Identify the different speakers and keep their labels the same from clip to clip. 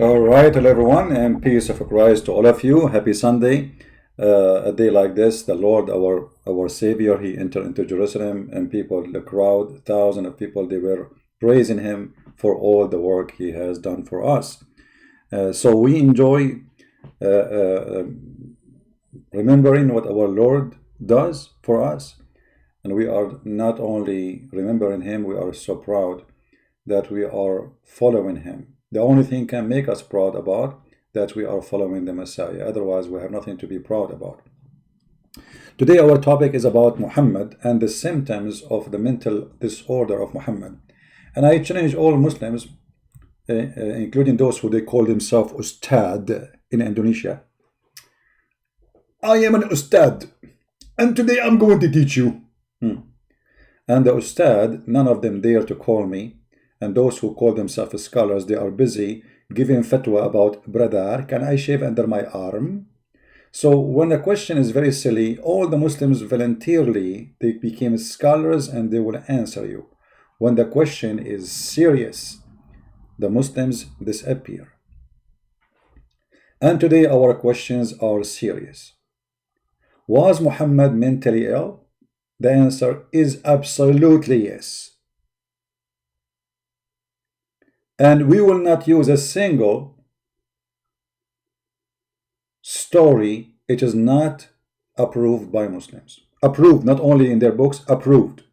Speaker 1: All right, hello everyone, and peace of Christ to all of you. Happy Sunday. A day like this, the Lord, our Savior, He entered into Jerusalem, and people, the crowd, thousands of people, they were praising Him for all the work He has done for us. So we enjoy uh, uh, remembering what our Lord does for us, and we are not only remembering Him, we are so proud that we are following Him. The only thing can make us proud about that we are following the Messiah. Otherwise, we have nothing to be proud about. Today, our topic is about Muhammad and the symptoms of the mental disorder of Muhammad. And I challenge all Muslims, including those who they call themselves Ustad in Indonesia. I am an Ustad, and today I'm going to teach you. And the Ustad, none of them dare to call me. And those who call themselves scholars, they are busy giving fatwa about, brother, can I shave under my arm? So when the question is very silly, all the Muslims voluntarily, they became scholars and they will answer you. When the question is serious, the Muslims disappear. And today our questions are serious. Was Muhammad mentally ill? The answer is absolutely yes. And we will not use a single story. It is not approved by Muslims. Approved, not only in their books, approved.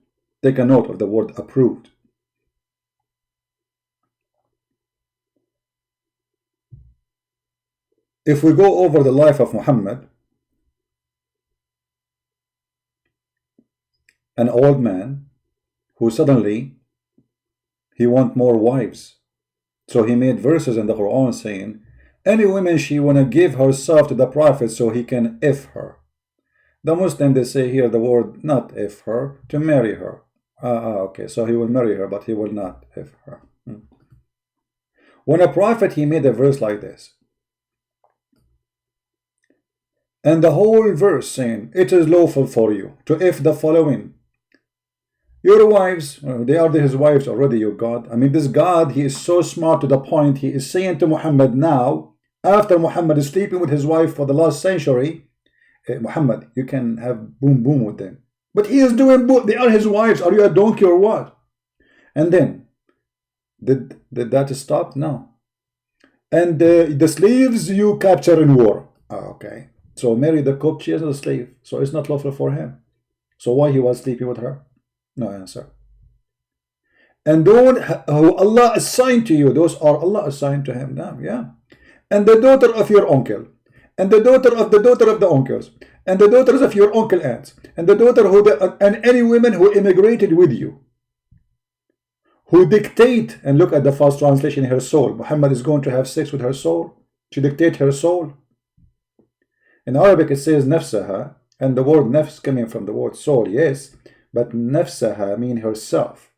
Speaker 1: Take a note of the word approved. If we go over the life of Muhammad, an old man who suddenly he want more wives. So he made verses in the Quran saying, any woman she wanna give herself to the Prophet so he can F her. The Muslim, they say here the word not F her, to marry her. Okay, so he will marry her, but he will not F her. When a prophet, he made a verse like this. And the whole verse saying, it is lawful for you to F the following. Your wives, they are his wives already, your God. I mean, this God, he is so smart to the point, he is saying to Muhammad now, after Muhammad is sleeping with his wife for the last century, Muhammad, you can have boom boom with them. But he is doing both. They are his wives. Are you a donkey or what? And then, did that stop? No. And the slaves you capture in war. Okay. So Mary the cook, she is a slave. So it's not lawful for him. So why he was sleeping with her? No answer. And those who Allah assigned to you, those are Allah assigned to him now, yeah. And the daughter of your uncle, and the daughter of the uncles, and the daughters of your uncle aunts, and the daughter and any women who immigrated with you, who dictate, and look at the first translation, her soul. Muhammad is going to have sex with her soul. She dictate her soul. In Arabic it says nafsaha, and the word nafs coming from the word soul, yes. But nafsaha mean herself.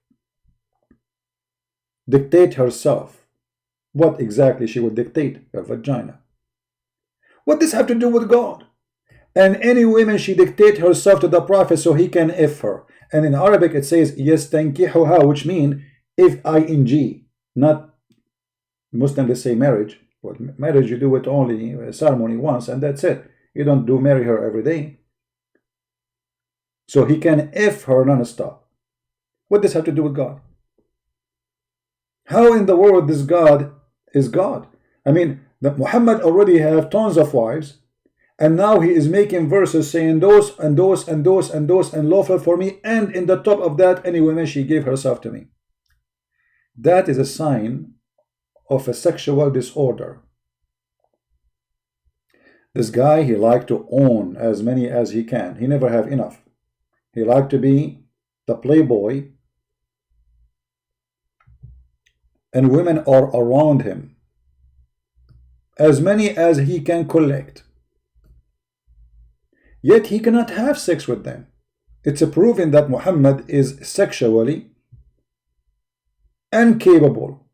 Speaker 1: Dictate herself. What exactly she would dictate? Her vagina. What does have to do with God? And any woman she dictate herself to the Prophet so he can F her. And in Arabic it says yastankihuha, which mean F-I-N-G. Not Muslim, they say marriage. But marriage you do it only a ceremony once and that's it. You don't do marry her every day. So he can F her non-stop. What does have to do with God? How in the world this God is God? I mean, Muhammad already have tons of wives, and now he is making verses saying those and those and those and those and lawful for me, and in the top of that, any woman she gave herself to me. That is a sign of a sexual disorder. This guy, he liked to own as many as he can. He never have enough. He liked to be the playboy, and women are around him. As many as he can collect. Yet he cannot have sex with them. It's a proving that Muhammad is sexually incapable.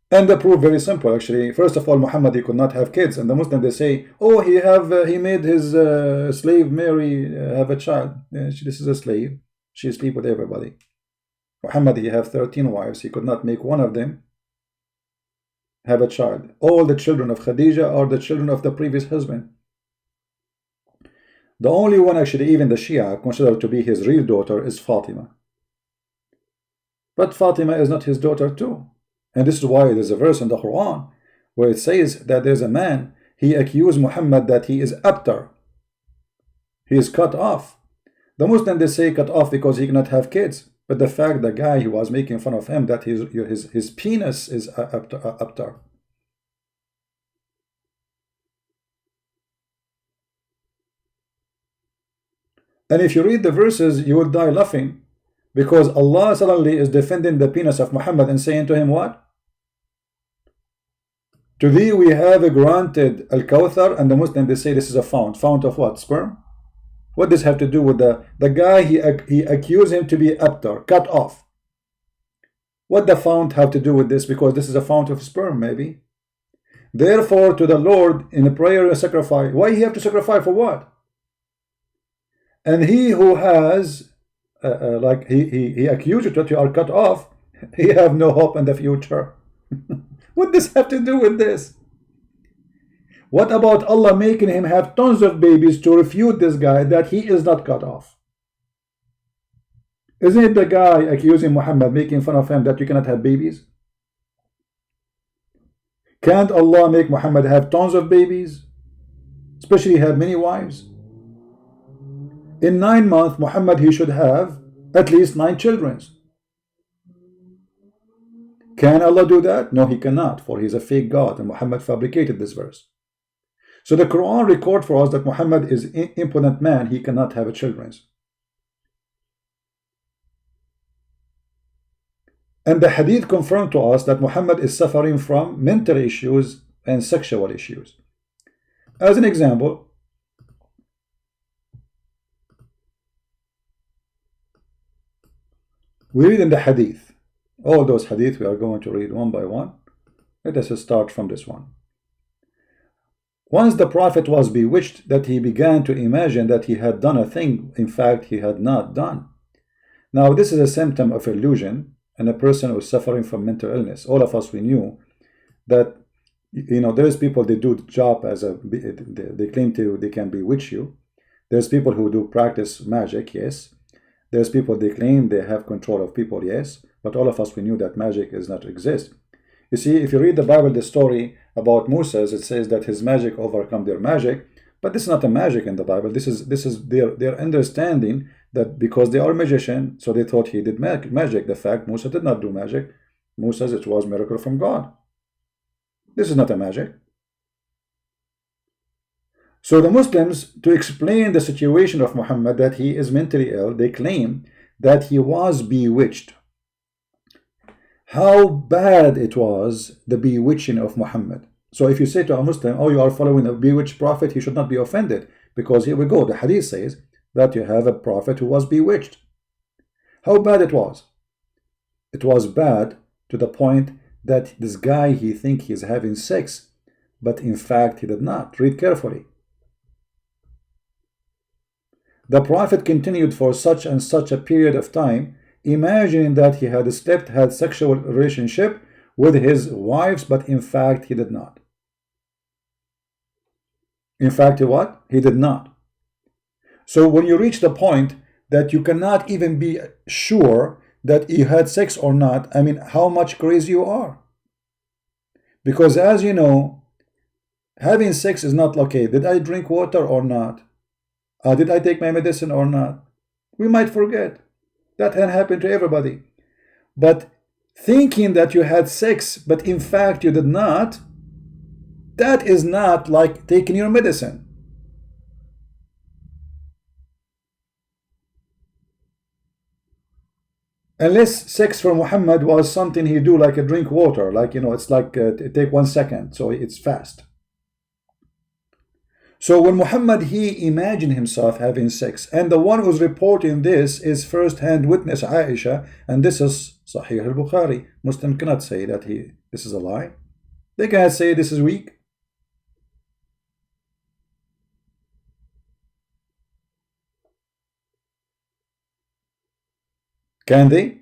Speaker 1: And the proof very simple actually. First of all, Muhammad, he could not have kids, and the Muslim they say, oh, he made his slave Mary have a child. This is a slave. She sleep with everybody. Muhammad, he have 13 wives. He could not make one of them have a child. All the children of Khadija are the children of the previous husband. The only one actually even the Shia consider to be his real daughter is Fatima. But Fatima is not his daughter too. And this is why there's a verse in the Quran where it says that there's a man, he accused Muhammad that he is abtar. He is cut off. The Muslims, they say cut off because he cannot have kids. But the fact the guy who was making fun of him that his penis is abtar. And if you read the verses, you will die laughing. Because Allah suddenly is defending the penis of Muhammad and saying to him what? To thee we have granted Al-Kawthar, and the Muslims, they say this is a fount. Fount of what? Sperm? What does this have to do with the guy he accused him to be abtar, cut off? What the fount have to do with this? Because this is a fount of sperm, maybe. Therefore, to the Lord in a prayer and sacrifice. Why he have to sacrifice for what? And he who has like he accused you that you are cut off, he have no hope in the future. What does have to do with this? What about Allah making him have tons of babies to refute this guy that he is not cut off? Isn't it the guy accusing Muhammad, making fun of him, that you cannot have babies? Can't Allah make Muhammad have tons of babies? Especially have many wives? In 9 months, Muhammad, he should have at least 9 children. Can Allah do that? No, he cannot, for he's a fake God, and Muhammad fabricated this verse. So the Quran records for us that Muhammad is an impotent man, he cannot have children. And the hadith confirmed to us that Muhammad is suffering from mental issues and sexual issues. As an example, we read in the hadith, all those hadith we are going to read one by one. Let us start from this one. Once the Prophet was bewitched that he began to imagine that he had done a thing, in fact he had not done. Now this is a symptom of illusion, and a person who is suffering from mental illness. All of us, we knew that, you know, there's people, they do the job as a, they claim to, they can bewitch you. There's people who do practice magic, yes. There's people, they claim they have control of people, yes. But all of us, we knew that magic does not exist. You see, if you read the Bible, the story about Moses, it says that his magic overcome their magic. But this is not a magic in the Bible. This is their understanding that because they are magician, so they thought he did magic. The fact Moses did not do magic. Moses, it was miracle from God. This is not a magic. So the Muslims, to explain the situation of Muhammad, that he is mentally ill, they claim that he was bewitched. How bad it was, the bewitching of Muhammad. So if you say to a Muslim, oh, you are following a bewitched prophet, he should not be offended. Because here we go, the hadith says that you have a prophet who was bewitched. How bad it was? It was bad to the point that this guy, he think he's having sex, but in fact he did not. Read carefully. The prophet continued for such and such a period of time, imagining that he had slept, had sexual relationship with his wives, but in fact he did not. In fact, what? He did not. So when you reach the point that you cannot even be sure that you had sex or not, I mean, how much crazy you are. Because as you know, having sex is not okay. Did I drink water or not? Did I take my medicine or not? We might forget. That can happen to everybody. But thinking that you had sex, but in fact you did not, that is not like taking your medicine. Unless sex for Muhammad was something he do like a drink water, like, you know, it's like take 1 second, so it's fast. So when Muhammad, he imagined himself having sex, and the one who's reporting this is first-hand witness Aisha, and this is Sahih al-Bukhari. Muslim cannot say that this is a lie. They cannot say this is weak. Can they?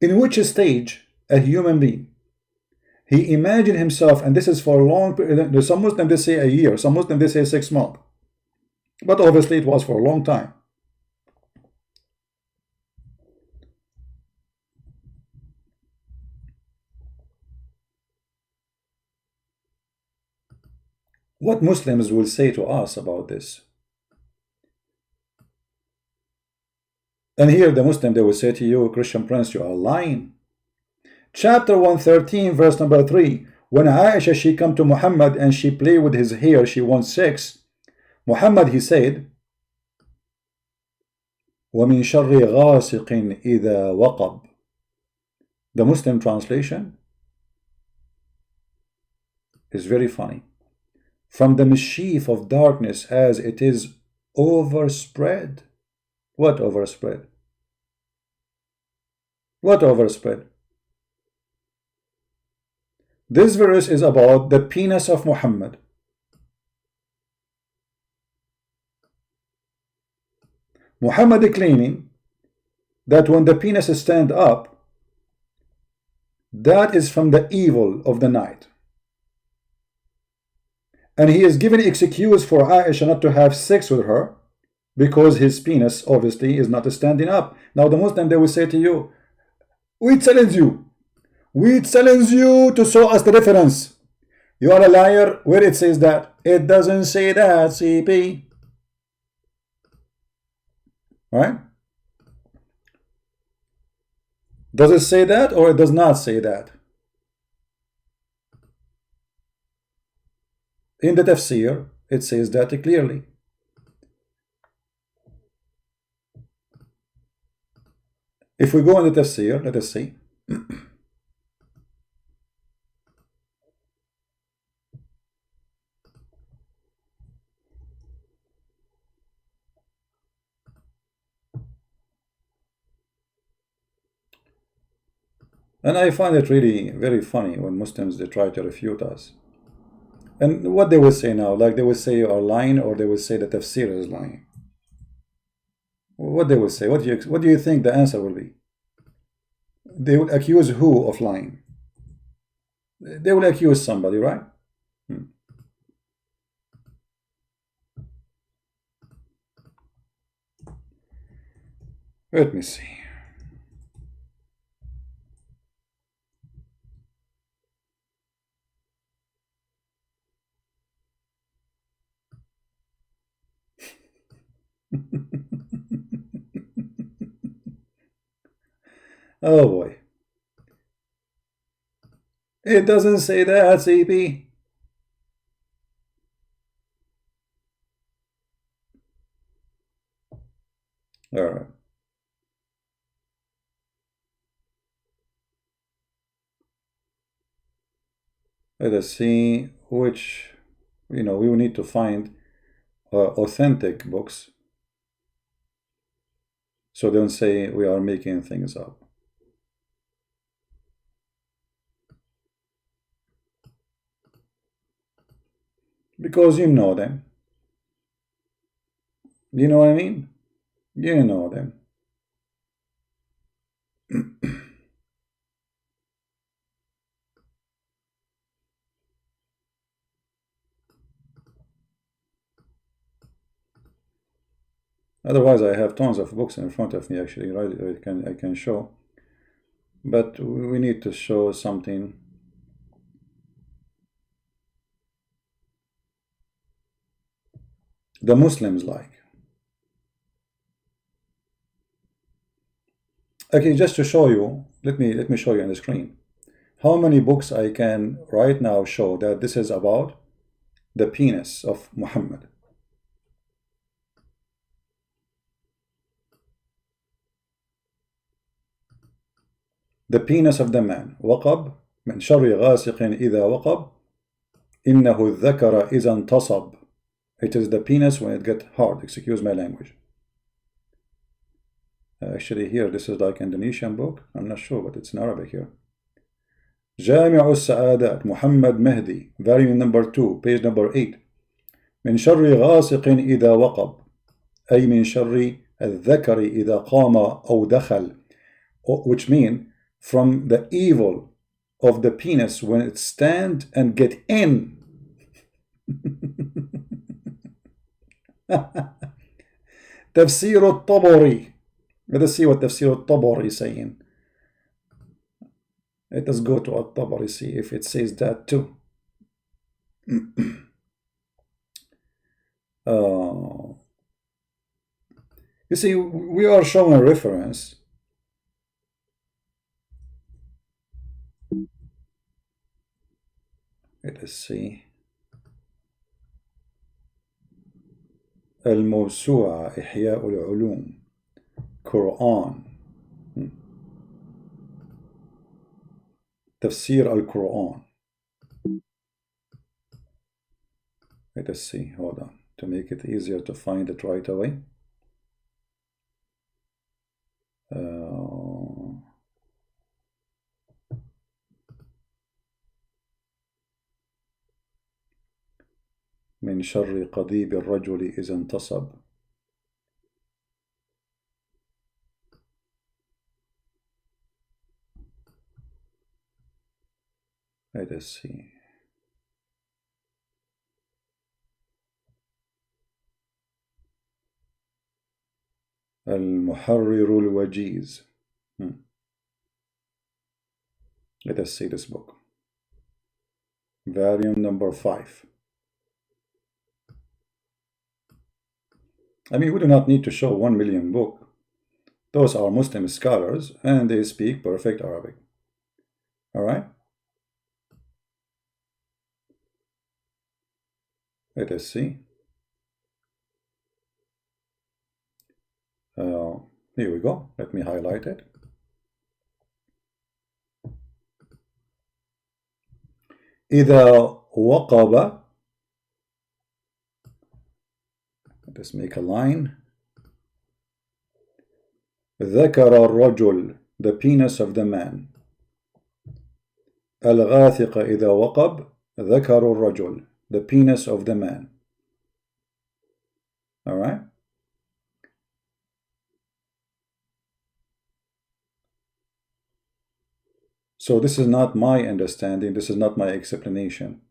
Speaker 1: in which stage a human being, he imagined himself, and this is for a long period. Some Muslims they say a year, some Muslims they say 6 months, but obviously it was for a long time. What Muslims will say to us about this? And here the Muslim, they will say to you, Christian Prince, you are lying. Chapter 113, verse number 3. When Aisha, she come to Muhammad and she play with his hair, she wants sex. Muhammad, he said, وَمِن شَرِّ غَاسِقٍ إِذَا وَقَبْ. The Muslim translation is very funny. From the mischief of darkness as it is overspread. What overspread? What overspread? This verse is about the penis of Muhammad. Muhammad claiming that when the penis stand up, that is from the evil of the night. And he is given excuse for Aisha not to have sex with her because his penis obviously is not standing up. Now the Muslim, they will say to you, we challenge you to show us the difference. You are a liar. Where it says that? It doesn't say that, CP. Right? Does it say that or it does not say that? In the tafsir, it says that clearly. If we go in the tafsir, let us see. And I find it really very funny when Muslims, they try to refute us. And what they will say now, like they will say you are lying, or they will say that tafsir is lying. What they will say, what do you think the answer will be? They will accuse who of lying? They will accuse somebody, right? Let me see. Oh boy. It doesn't say that, CP. All right. Let us see which, we will need to find authentic books. So don't say we are making things up. Because you know them. You know what I mean? You know them. Otherwise, I have tons of books in front of me, actually, right? I can show. But we need to show something. The Muslims like. Okay, just to show you, let me show you on the screen how many books I can right now show that this is about the penis of Muhammad. The penis of the man. وقب من شر غاسق إذا وقب إنه الذكر إذا انتصب. It is the penis when it gets hard. Excuse my language. Actually here, this is like Indonesian book. I'm not sure, but it's in Arabic here. جامع السعادات محمد مهدي, volume number 2, page number 8. من شر غاسق إذا وقب, أي من شر الذكر إذا قام أو دخل, which mean from the evil of the penis when it stand and get in. تفسير الطبري. Let us see what تفسير الطبري is saying. Let us go to الطبري, see if it says that too. You see, we are showing a reference. Let us see. الموسوعة إحياء العلوم Quran. تفسير القرآن. Let us see, hold on, to make it easier to find it right away. من شر قضيب الرجل إذا انتصب. Let us see. المحرر الوجيز. Let us see this book. Volume number 5. I mean, we do not need to show 1 million books. Those are Muslim scholars and they speak perfect Arabic. All right? Let us see. Here we go. Let me highlight it. إذا وقب. Let's make a line. ذكر الرجل, the penis of the man. الغاثق إذا وقب. ذكر الرجل, the penis of the man. All right? So this is not my understanding, this is not my explanation.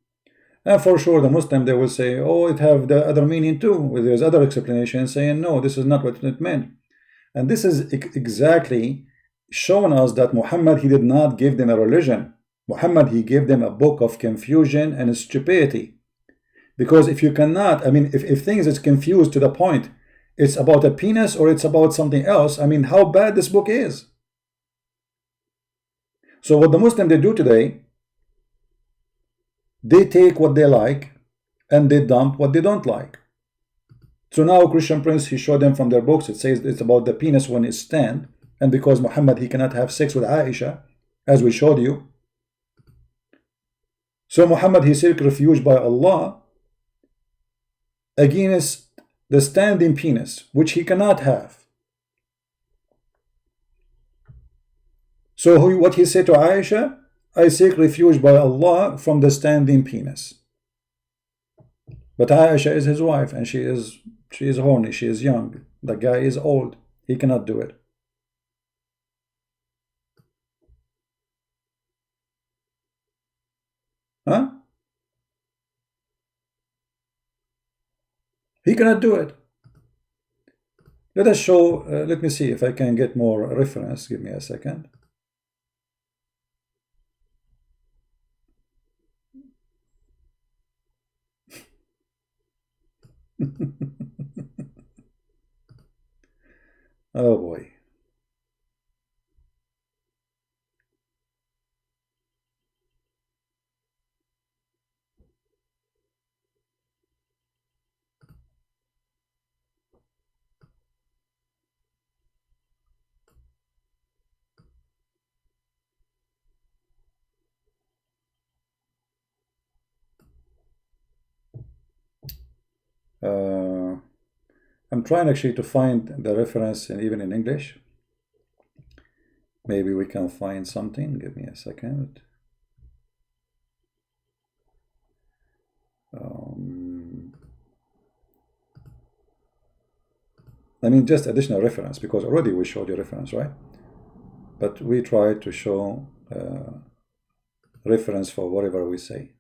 Speaker 1: And for sure the Muslim, they will say, oh, it have the other meaning too. There's other explanation saying, no, this is not what it meant. And this is exactly showing us that Muhammad, he did not give them a religion. Muhammad, he gave them a book of confusion and stupidity. Because if you cannot, I mean, if things is confused to the point, it's about a penis or it's about something else, I mean, how bad this book is. So what the Muslim they do today, they take what they like and they dump what they don't like. So now Christian Prince, he showed them from their books, it says it's about the penis when it stand, and because Muhammad, he cannot have sex with Aisha, as we showed you. So Muhammad, he seek refuge by Allah against the standing penis, which he cannot have. So what he said to Aisha, I seek refuge by Allah from the standing penis. But Aisha is his wife and she is horny, she is young. The guy is old, he cannot do it. Huh? He cannot do it. Let us show, let me see if I can get more reference. Give me a second. Oh boy. I'm trying actually to find the reference even in English. Maybe we can find something. Give me a second. I mean, just additional reference, because already we showed you reference, right? but we try to show reference for whatever we say.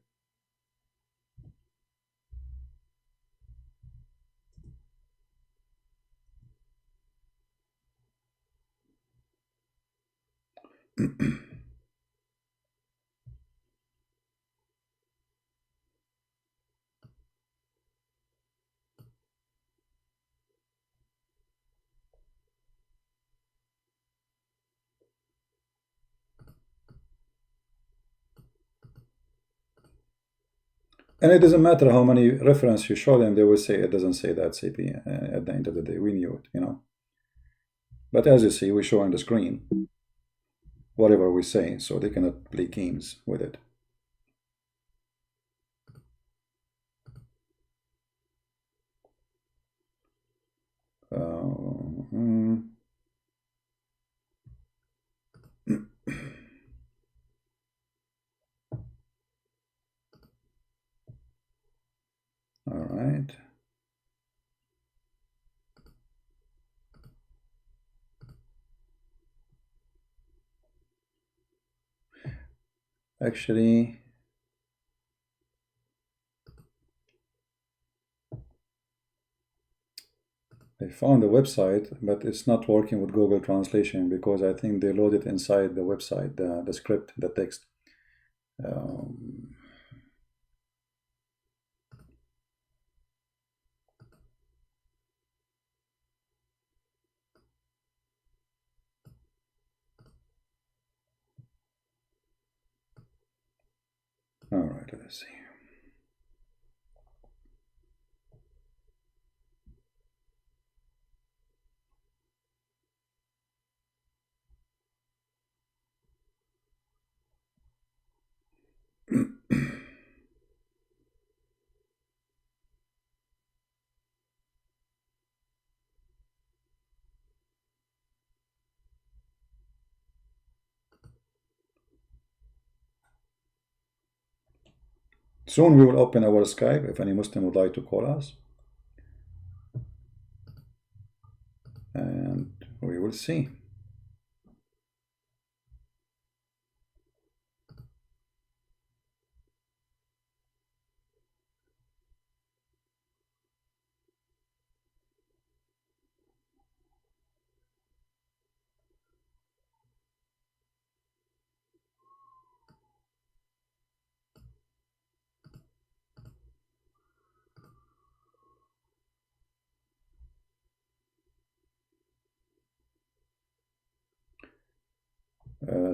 Speaker 1: And it doesn't matter how many references you show them, they will say it doesn't say that CP at the end of the day. We knew it, you know. But as you see, we show on the screen whatever we say, so they cannot play games with it. All right. Actually, I found the website, but it's not working with Google Translation because I think they load it inside the website, the script, the text. All right, let's see. Soon we will open our Skype if any Muslim would like to call us. And we will see.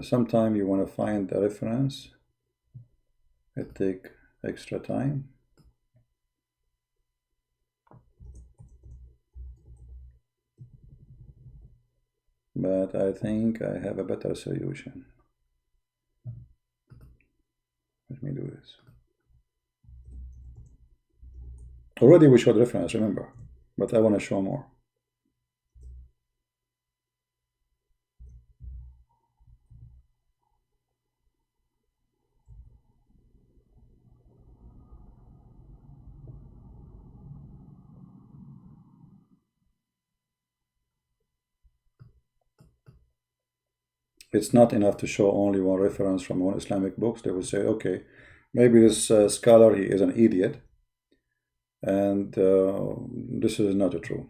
Speaker 1: Sometime you want to find a reference, it take extra time. But I think I have a better solution. Let me do this. Already we showed reference, remember, but I want to show more. It's not enough to show only one reference from one Islamic books. They will say, okay, maybe this scholar, he is an idiot, and this is not true.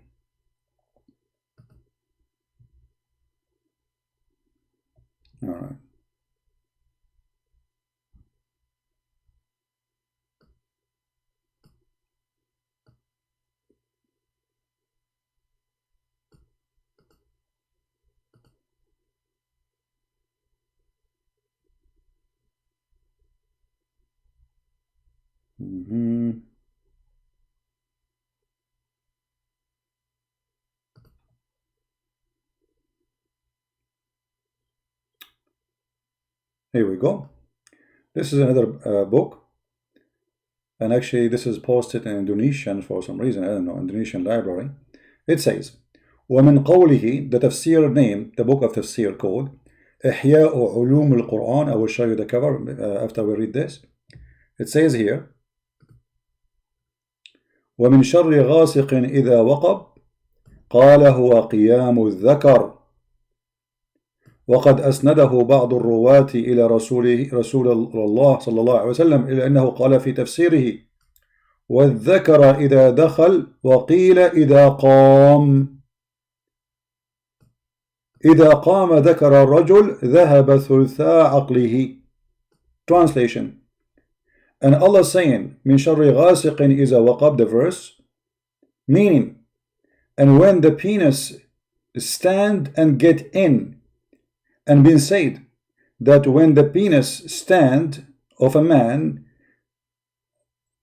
Speaker 1: All right. Here we go. This is another book, and actually this is posted in Indonesian for some reason. I don't know, Indonesian library. It says, ومن قوله, the tafsir name, the book of tafsir called إحياء علوم القرآن. I will show you the cover after we read this. It says here, ومن شر غاسق إذا وقب قال هو قيام الذكر وقد أسنده بعض الرواة إلى رسول الله صلى الله عليه وسلم إلى أنه قال في تفسيره: والذكر إذا دخل، وقيل إذا قام. إذا قام ذكر الرجل ذهب ثلثاء عقله. Translation. And Allah saying, من شر غاسق إذا وقب, the verse, meaning, and when the penis stand and get in, and been said that when the penis stand of a man,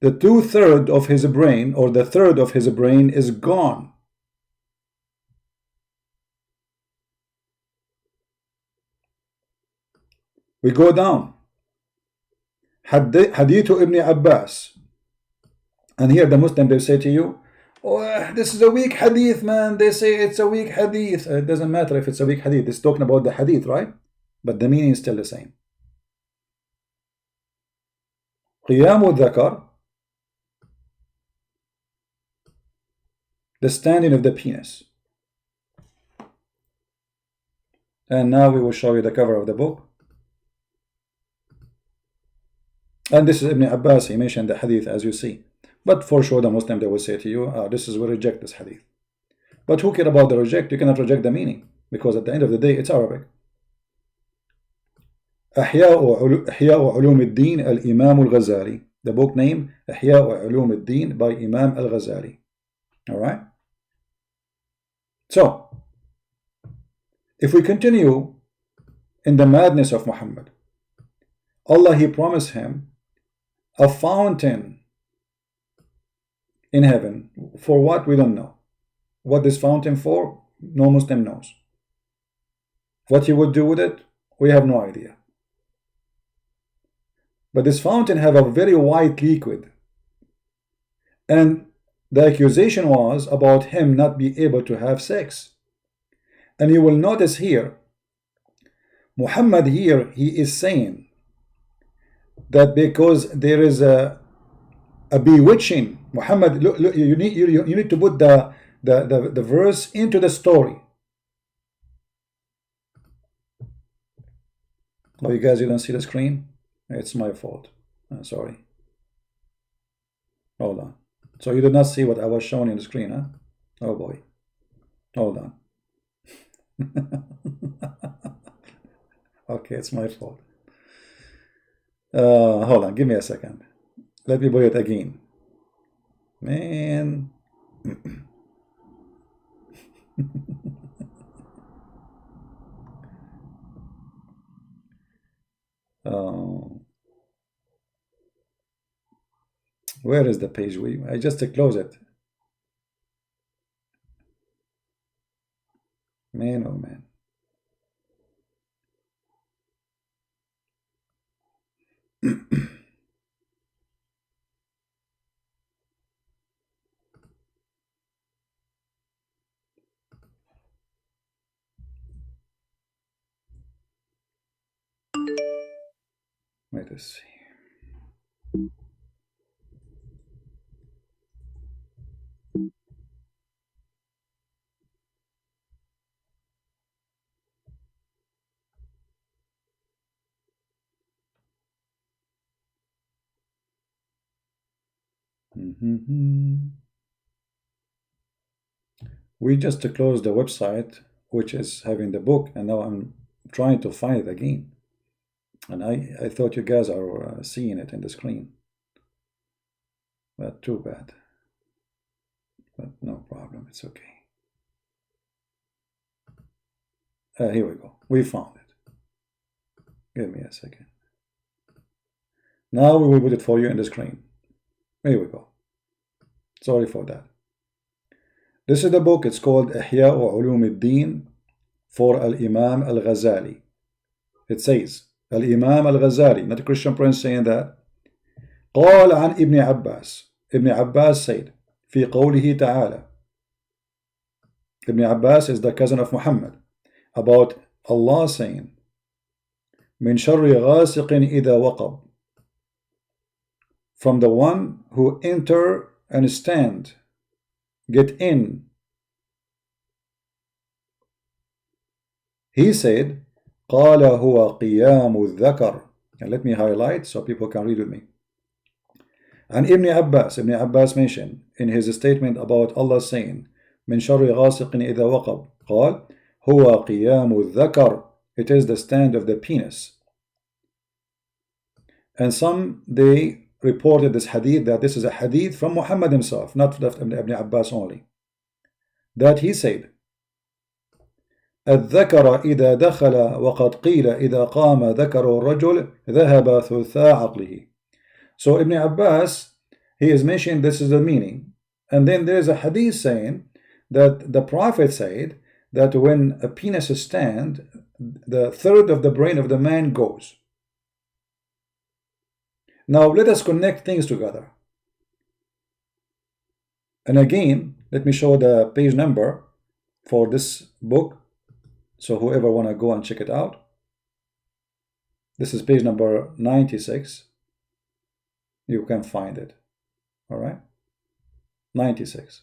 Speaker 1: the 2/3 of his brain, or the third of his brain, is gone. We go down. Hadith Ibn Abbas. And here the Muslim, they say to you, oh, this is a weak hadith, man. They say it's a weak hadith. It doesn't matter if it's a weak hadith. It's talking about the hadith, right? But the meaning is still the same. قيام الذكر, the standing of the penis. And now we will show you the cover of the book. And this is Ibn Abbas. He mentioned the hadith, as you see. But for sure the Muslim, they will say to you, we reject this hadith. But who care about the reject? You cannot reject the meaning, because at the end of the day it's Arabic. إحياء علوم الدين الإمام الغزالي. The book name إحياء علوم الدين by Imam al-Ghazali. Alright? So, if we continue in the madness of Muhammad, Allah, He promised him a fountain in heaven. For what? We don't know. What this fountain for? No Muslim knows. What He would do with it? We have no idea. But this fountain have a very white liquid. And the accusation was about him not be able to have sex. And you will notice here, Muhammad here, he is saying that because there is a bewitching. Muhammad, look, you need to put the verse into the story. Oh, you guys, you don't see the screen? It's my fault. Sorry. Hold on. So you did not see what I was showing in the screen, huh? Oh boy. Hold on. Okay, it's my fault. Hold on, give me a second. Let me put it again. Man. Where is the page? I just close it. Man, oh man. Let us see. We just closed the website, which is having the book, and now I'm trying to find it again. And I thought you guys are seeing it in the screen. But too bad. But no problem, it's okay. Here we go. We found it. Give me a second. Now we will put it for you in the screen. Here we go. Sorry for that. This is the book. It's called إحياء علوم الدين for Al-Imam al-Ghazali. It says, Al-Imam al-Ghazali, not a Christian prince saying that. قال عن ابن عباس. Ibn Abbas said, في قوله تعالى. Ibn Abbas is the cousin of Muhammad. About Allah saying, من شر غاسق إذا وقب. From the one who enter and stand, get in. He said, قال هو قيام الذكر. And let me highlight so people can read with me. And Ibn Abbas mentioned in his statement about Allah saying من شر غاسق إذا وقب قال هو قيام الذكر. It is the stand of the penis. And some, they reported this hadith, that this is a hadith from Muhammad himself, not from Ibn Abbas only, that he said الذكر إذا دخل وقد قيل إذا قام ذكر الرجل ذهب ثلثا عقله. So Ibn Abbas, he is mentioning this is the meaning, and then there is a hadith saying that the Prophet said that when a penis stands, the third of the brain of the man goes. Now let us connect things together. And again, let me show the page number for this book, so whoever want to go and check it out. This is page number 96. You can find it. All right, 96.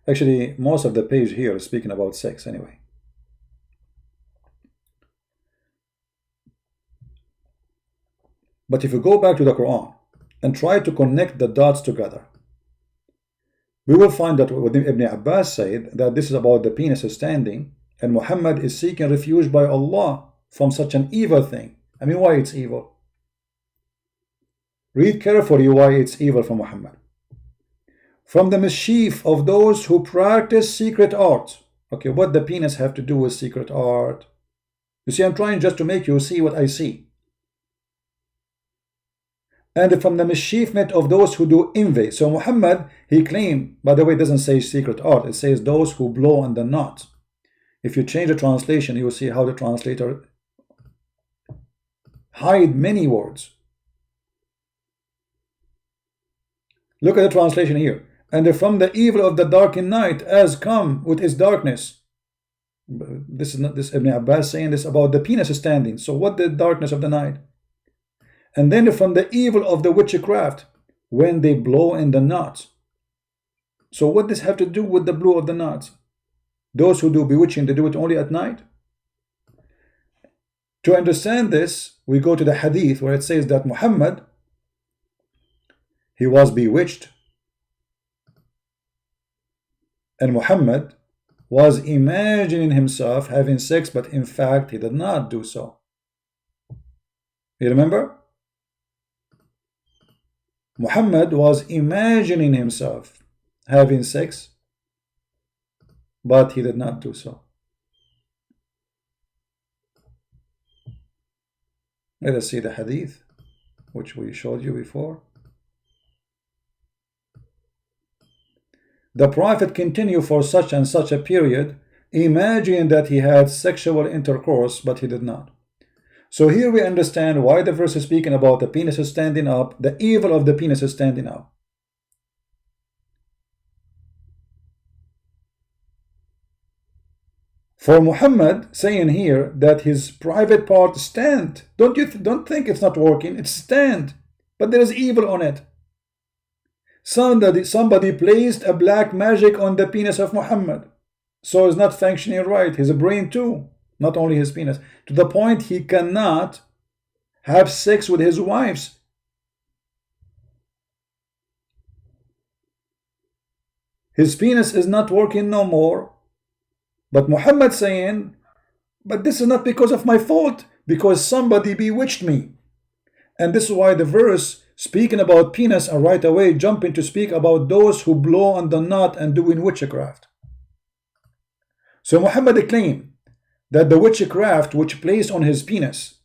Speaker 1: Actually, most of the page here is speaking about sex anyway. But if you go back to the Quran and try to connect the dots together, we will find that what Ibn Abbas said, that this is about the penis standing, and Muhammad is seeking refuge by Allah from such an evil thing. I mean, why it's evil? Read carefully why it's evil for Muhammad. From the mischief of those who practice secret art. Okay, what the penis have to do with secret art? You see, I'm trying just to make you see what I see. And from the mischievement of those who do envy. So Muhammad, he claimed, by the way, it doesn't say secret art, it says those who blow on the knot. If you change the translation, you will see how the translator hide many words. Look at the translation here. And from the evil of the darkened night as come with its darkness. This is not this Ibn Abbas saying this about the penis standing. So what the darkness of the night? And then from the evil of the witchcraft when they blow in the knots. So what does have to do with the blow of the knots? Those who do bewitching, they do it only at night? To understand this, we go to the hadith where it says that Muhammad, he was bewitched, and Muhammad was imagining himself having sex, but in fact he did not do so. You remember? Muhammad was imagining himself having sex, but he did not do so. Let us see the hadith which we showed you before. The Prophet continued for such and such a period, imagining that he had sexual intercourse, but he did not. So here we understand why the verse is speaking about the penis standing up, the evil of the penis standing up. For Muhammad saying here that his private part stand, don't think it's not working, it's stand, but there is evil on it. Somebody placed a black magic on the penis of Muhammad, so it's not functioning right. His brain too, not only his penis, to the point he cannot have sex with his wives. His penis is not working no more. But Muhammad saying, but this is not because of my fault, because somebody bewitched me. And this is why the verse speaking about penis and right away jumping to speak about those who blow on the knot and doing witchcraft. So Muhammad claimed that the witchcraft which placed on his penis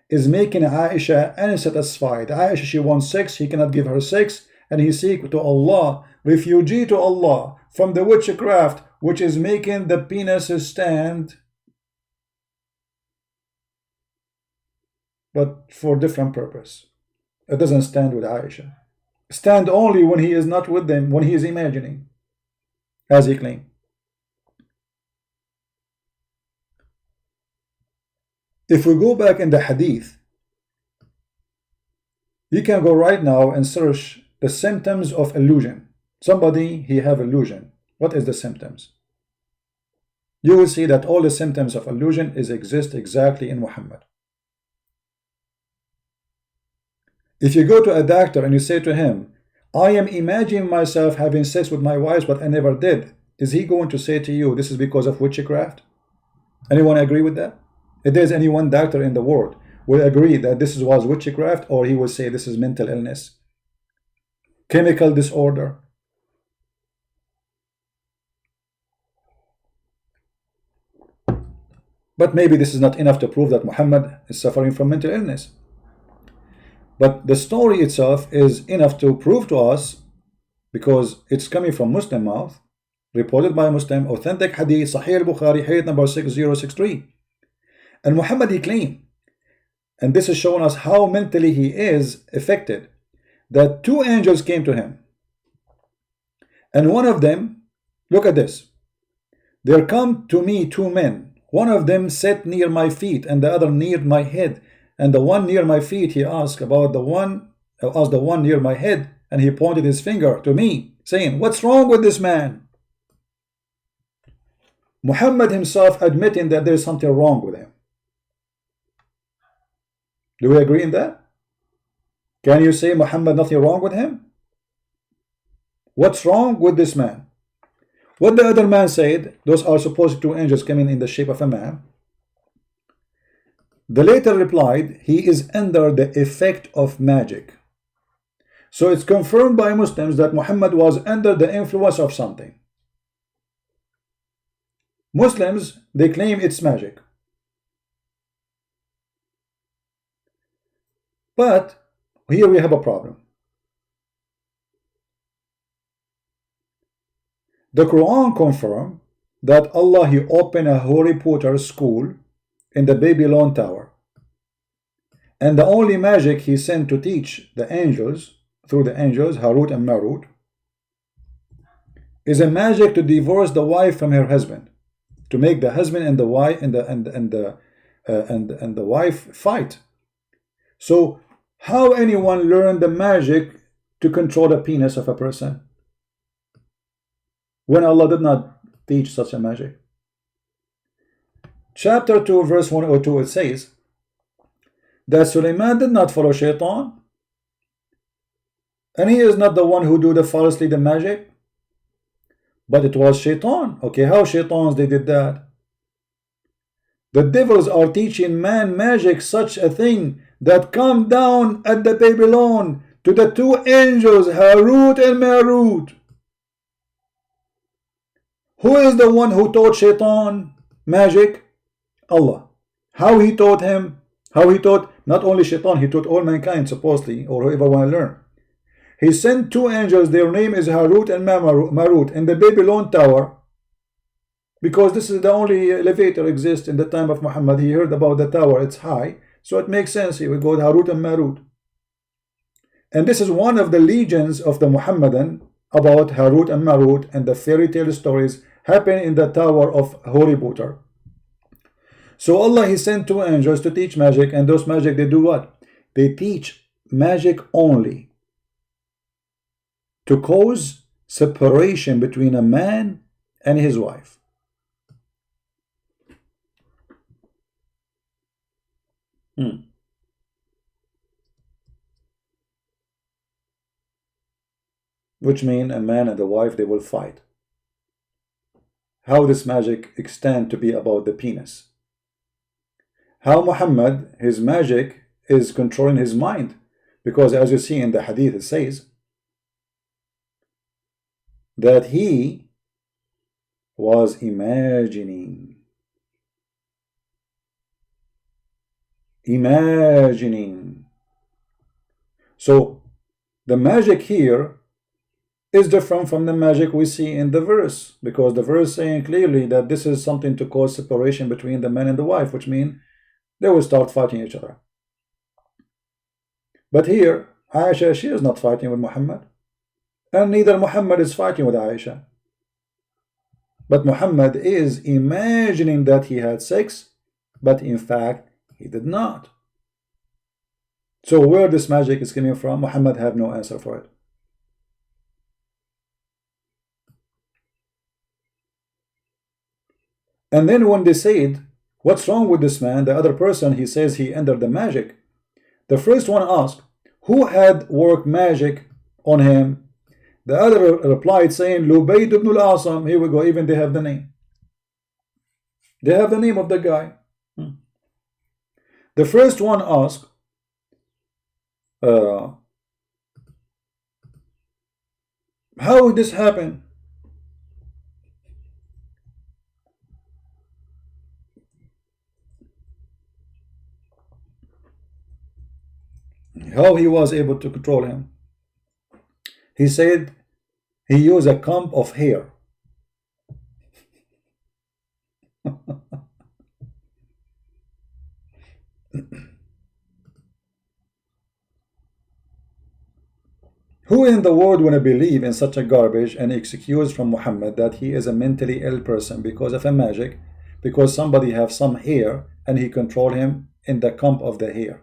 Speaker 1: is making Aisha unsatisfied. Aisha, she wants sex, he cannot give her sex, and he seek to Allah, refugee to Allah from the witchcraft which is making the penis stand, but for different purpose. It doesn't stand with Aisha. Stand only when he is not with them, when he is imagining, as he claimed. If we go back in the hadith, you can go right now and search the symptoms of illusion. Somebody, he have illusion. What is the symptoms? You will see that all the symptoms of illusion exist exactly in Muhammad. If you go to a doctor and you say to him, I am imagining myself having sex with my wife, but I never did, is he going to say to you, this is because of witchcraft? Anyone agree with that? If there's any one doctor in the world will agree that this was witchcraft, or he will say this is mental illness, chemical disorder. But maybe this is not enough to prove that Muhammad is suffering from mental illness. But the story itself is enough to prove to us, because it's coming from Muslim mouth, reported by Muslim, authentic hadith, Sahih al-Bukhari, hadith number 6063. And Muhammad, he claimed, and this is showing us how mentally he is affected, that two angels came to him. And one of them, look at this, there come to me two men. One of them sat near my feet and the other near my head. And the one near my feet, he asked the one near my head, and he pointed his finger to me, saying, what's wrong with this man? Muhammad himself admitting that there's something wrong with him. Do we agree in that? Can you say Muhammad nothing wrong with him? What's wrong with this man? What the other man said, those are supposed two angels coming in the shape of a man. The later replied, he is under the effect of magic. So it's confirmed by Muslims that Muhammad was under the influence of something. Muslims, they claim it's magic. But here we have a problem. The Quran confirms that Allah, he opened a Harry Potter school in the Babylon Tower. And the only magic he sent to teach the angels, through the angels, Harut and Marut, is a magic to divorce the wife from her husband, to make the husband and the wife and the wife fight. So how anyone learned the magic to control the penis of a person when Allah did not teach such a magic? Chapter 2 verse 102, it says that Sulaiman did not follow shaitan, and he is not the one who do the falsely the magic, but it was shaitan. Okay, how shaitans they did that? The devils are teaching man magic, such a thing that come down at the Babylon to the two angels Harut and Marut. Who is the one who taught shaitan magic? Allah. How he taught him? How he taught not only shaitan, he taught all mankind supposedly, or whoever want to learn. He sent two angels, their name is Harut and Marut, in the Babylon Tower, because this is the only elevator exists in the time of Muhammad. He heard about the tower, it's high, so it makes sense. He would go Harut and Marut. And this is one of the legends of the Muhammadan about Harut and Marut, and the fairy tale stories happen in the tower of Harry Potter. So Allah, he sent two angels to teach magic, and those magic, they do what? They teach magic only to cause separation between a man and his wife. Which means a man and a wife, they will fight. How this magic extend to be about the penis? How Muhammad, his magic is controlling his mind, because as you see in the hadith, it says that he was imagining. So the magic here is different from the magic we see in the verse, because the verse saying clearly that this is something to cause separation between the man and the wife, which means they will start fighting each other. But here, Aisha, she is not fighting with Muhammad, and neither Muhammad is fighting with Aisha. But Muhammad is imagining that he had sex, but in fact, he did not. So where this magic is coming from, Muhammad have no answer for it. And then when they said, what's wrong with this man? The other person, he says he entered the magic. The first one asked, who had worked magic on him? The other replied saying, Lubayd ibn al-Asam. Here we go, even they have the name. They have the name of the guy. The first one asked, how would this happen? How he was able to control him? He said he used a comb of hair. Who in the world want to believe in such a garbage and excuse from Muhammad that he is a mentally ill person because of a magic, because somebody have some hair and he control him in the comb of the hair?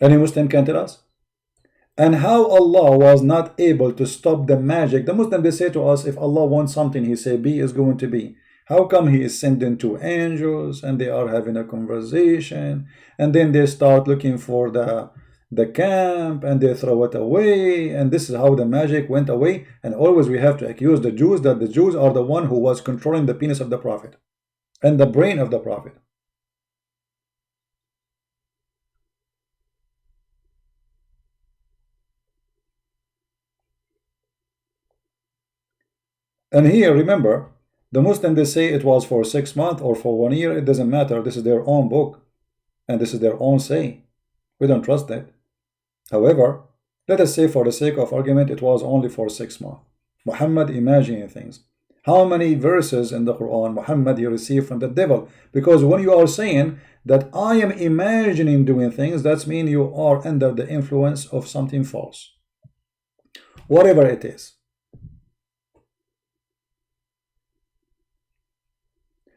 Speaker 1: Any Muslim can tell us? And how Allah was not able to stop the magic? The Muslim, they say to us, if Allah wants something, he say be is going to be. How come he is sending two angels and they are having a conversation, and then they start looking for the camp and they throw it away, and this is how the magic went away? And always we have to accuse the Jews that the Jews are the one who was controlling the penis of the Prophet and the brain of the Prophet. And here, remember, the Muslims, they say it was for 6 months or for 1 year. It doesn't matter. This is their own book and this is their own say. We don't trust that. However, let us say for the sake of argument it was only for 6 months. Muhammad imagining things. How many verses in the Quran Muhammad he received from the devil? Because when you are saying that I am imagining doing things, that means you are under the influence of something false, whatever it is.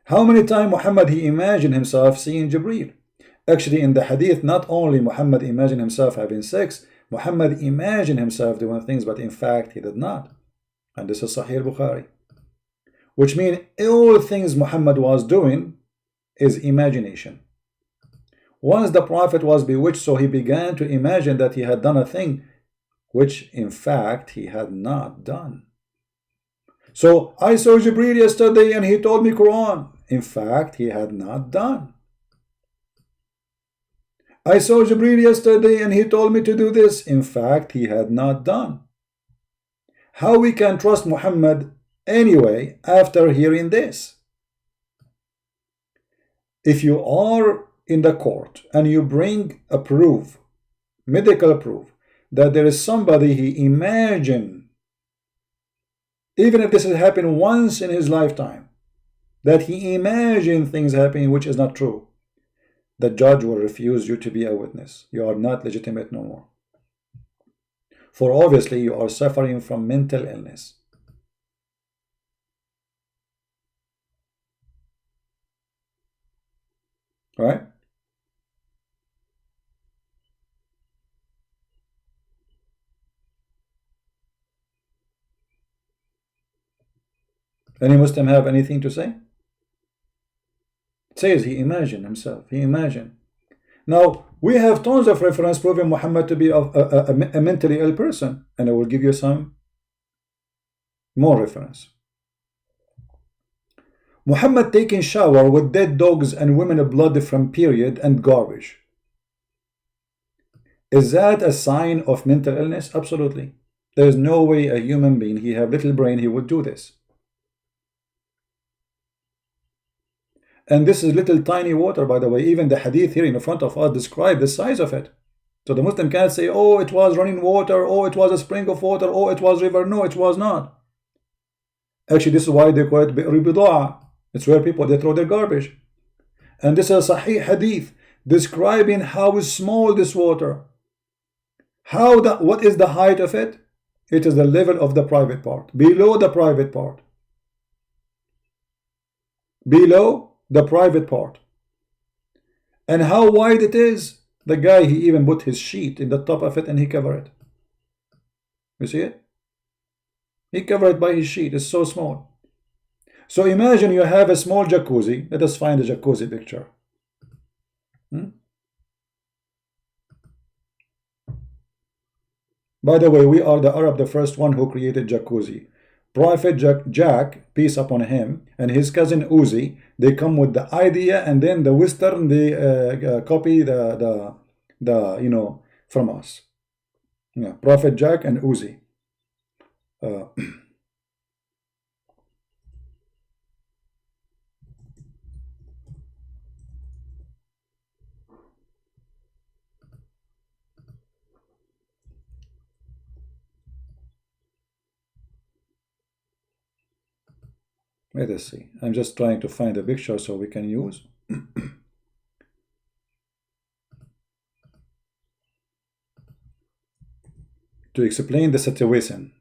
Speaker 1: How many times Muhammad he imagined himself seeing Jibreel? Actually, in the hadith, not only Muhammad imagined himself having sex, Muhammad imagined himself doing things, but in fact he did not. And this is Sahih Bukhari. Which means all things Muhammad was doing is imagination. Once the Prophet was bewitched, so he began to imagine that he had done a thing which in fact he had not done. So I saw Jibreel yesterday and he told me Quran. In fact, he had not done. I saw Jibreel yesterday and he told me to do this. In fact, he had not done. How we can trust Muhammad anyway after hearing this? If you are in the court and you bring a proof, medical proof, that there is somebody he imagined, even if this has happened once in his lifetime, that he imagined things happening which is not true, the judge will refuse you to be a witness. You are not legitimate no more. For obviously you are suffering from mental illness. Right? Any Muslim have anything to say? It says he imagined himself. He imagined. Now, we have tons of reference proving Muhammad to be a mentally ill person. And I will give you some more reference. Muhammad taking shower with dead dogs and women blood from period and garbage. Is that a sign of mental illness? Absolutely. There is no way a human being, he have little brain, he would do this. And this is little tiny water, by the way. Even the hadith here in front of us describe the size of it. So the Muslim can't say, oh, it was running water, oh, it was a spring of water, oh, it was river. No, it was not. Actually, this is why they call it bi'r bida'a. It's where people, they throw their garbage. And this is a Sahih hadith describing how small this water. What is the height of it? It is the level of the private part. Below the private part. Below the private part. And how wide it is? The guy, he even put his sheet in the top of it and he covered it. You see it? He covered it by his sheet. It's so small. So imagine you have a small jacuzzi. Let us find a jacuzzi picture. By the way, we are the Arab, the first one who created jacuzzi. Prophet Jack, peace upon him, and his cousin Uzi, they come with the idea, and then the Western, they copy the you know, from us. Yeah, Prophet Jack and Uzi. Let us see. I'm just trying to find a picture so we can use. To explain the situation.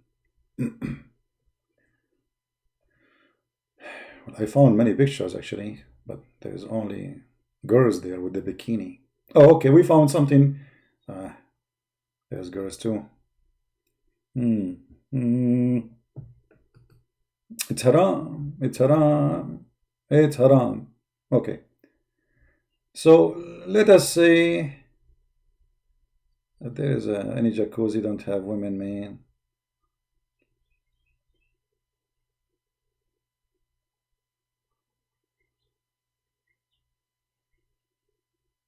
Speaker 1: I found many pictures actually, but there's only girls there with the bikini. Oh, okay, we found something. There's girls too. It's haram. It's haram. It's haram. Okay. So let us say that there is any jacuzzi don't have women, man.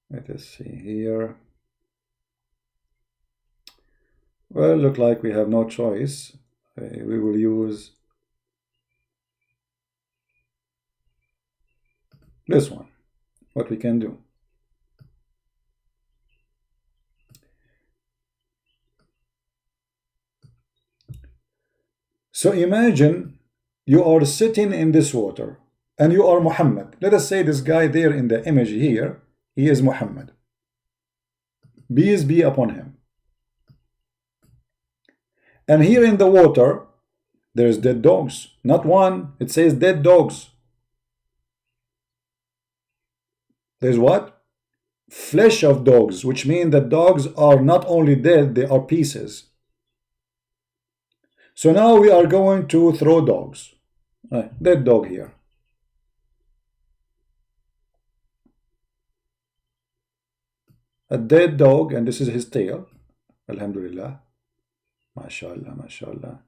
Speaker 1: Let us see here. Well, look like we have no choice. We will use this one. What we can do. So imagine you are sitting in this water and you are Muhammad. Let us say this guy there in the image here, he is Muhammad. Peace be upon him. And here in the water, there's dead dogs. Not one, it says dead dogs. There's what? Flesh of dogs, which means that dogs are not only dead, they are pieces. So now we are going to throw dogs. Dead dog here. A dead dog, and this is his tail. Alhamdulillah. MashaAllah, MashaAllah.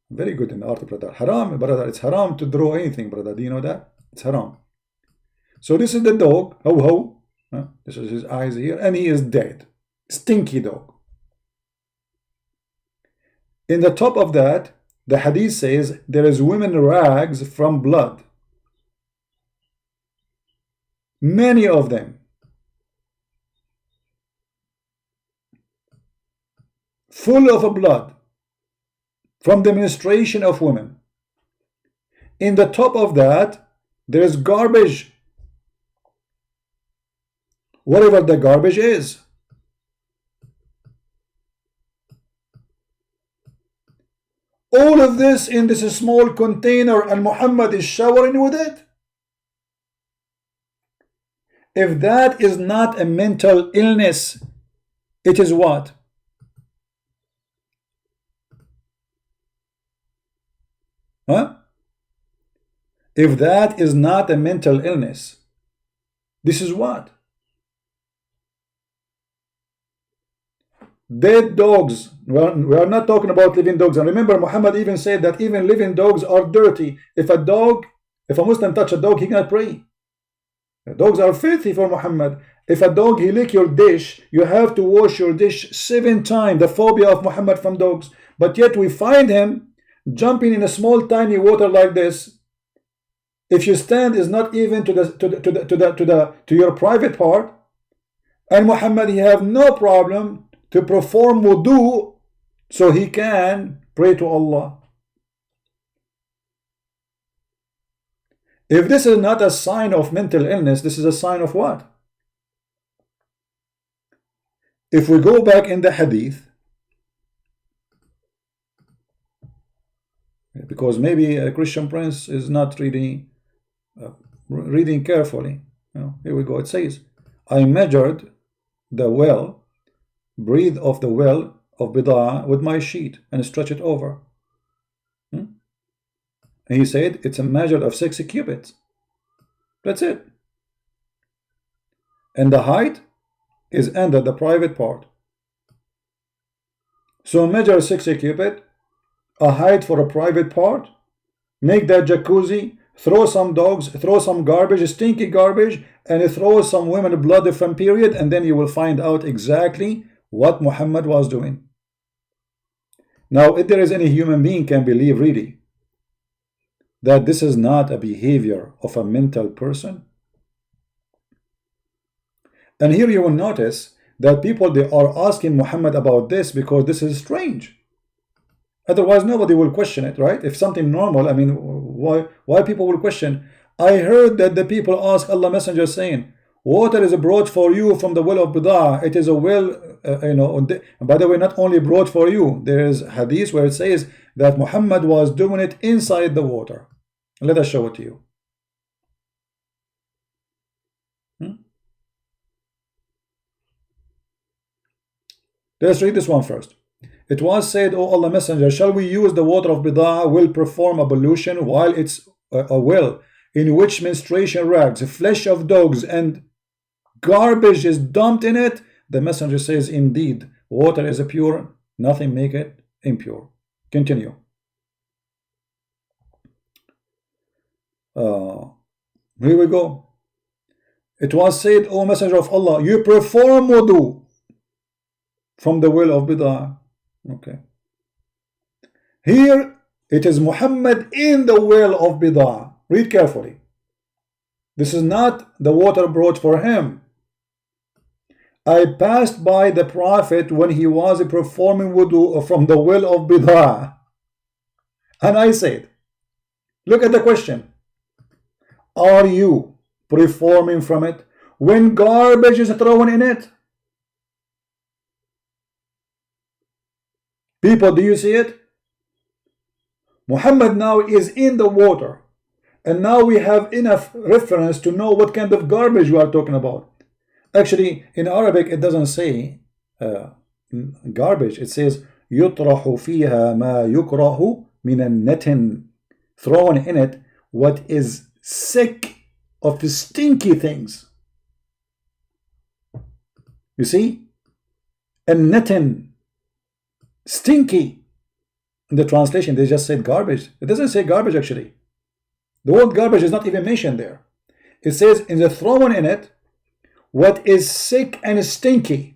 Speaker 1: Very good in the art, brother. Haram, brother. It's haram to draw anything, brother. Do you know that? It's haram. So this is the dog. Ho ho. This is his eyes here, and he is dead. Stinky dog. In the top of that, the hadith says there is women rags from blood. Many of them. Full of blood from the menstruation of women. In the top of that, there is garbage. Whatever the garbage is. All of this in this small container, and Muhammad is showering with it. If that is not a mental illness, it is what? Huh? If that is not a mental illness, this is what? Dead dogs. Well, we are not talking about living dogs. And remember, Muhammad even said that even living dogs are dirty. If a Muslim touch a dog, he cannot pray. The dogs are filthy for Muhammad. If a dog, he lick your dish, you have to wash your dish 7 times. The phobia of Muhammad from dogs. But yet we find him jumping in a small tiny water like this. If you stand is not even to your private part. And Muhammad, he have no problem to perform wudu so he can pray to Allah. If this is not a sign of mental illness, this is a sign of what? If we go back in the hadith, because maybe a Christian prince is not reading carefully. Here we go. It says, I measured the well, breathe off the well of bid'ah with my sheet and stretch it over. And he said it's a measure of 6 cubits. That's it. And the height is under the private part. So measure 6 cubit, a height for a private part, make that jacuzzi, throw some dogs, throw some garbage, stinky garbage, and throw some women blood from period, and then you will find out exactly what Muhammad was doing. Now, if there is any human being can believe really that this is not a behavior of a mental person. And here you will notice that people, they are asking Muhammad about this because this is strange. Otherwise nobody will question it, right? If something normal, I mean, why people will question? I heard that the people ask Allah Messenger saying, water is brought for you from the well of bid'ah. It is a well, and by the way, not only brought for you, there is hadith where it says that Muhammad was doing it inside the water. Let us show it to you. Let's read this one first. It was said, O Allah Messenger, shall we use the water of bid'ah will perform ablution while it's a well in which menstruation rags, flesh of dogs, and garbage is dumped in it? The Messenger says, indeed, water is pure, nothing make it impure. Continue. Here we go. It was said, O Messenger of Allah, you perform wudu from the well of bid'ah. Okay. Here it is Muhammad in the well of bid'ah. Read carefully. This is not the water brought for him. I passed by the Prophet when he was performing wudu from the well of bid'ah, and I said, look at the question. Are you performing from it when garbage is thrown in it? People, do you see it? Muhammad now is in the water, and now we have enough reference to know what kind of garbage we are talking about. Actually, in Arabic it doesn't say garbage. It says يطرح فيها ما يكره من النتن, thrown in it what is sick of stinky things. You see? النتن, stinky. In the translation they just said garbage. It doesn't say garbage actually. The word garbage is not even mentioned there. It says in the thrown in it what is sick and stinky.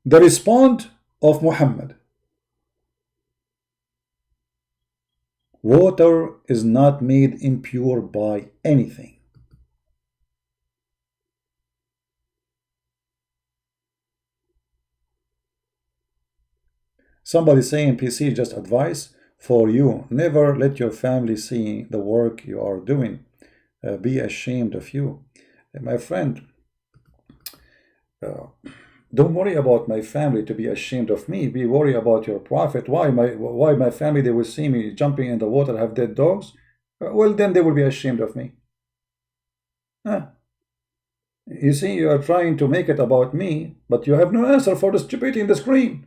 Speaker 1: The response of Muhammad: water is not made impure by anything. Somebody saying, PC, just advice for you. Never let your family see the work you are doing. Be ashamed of you. My friend, don't worry about my family to be ashamed of me. Be worried about your Prophet. Why my family, they will see me jumping in the water, have dead dogs? Well, then they will be ashamed of me. You see, you are trying to make it about me, but you have no answer for the stupidity in the screen.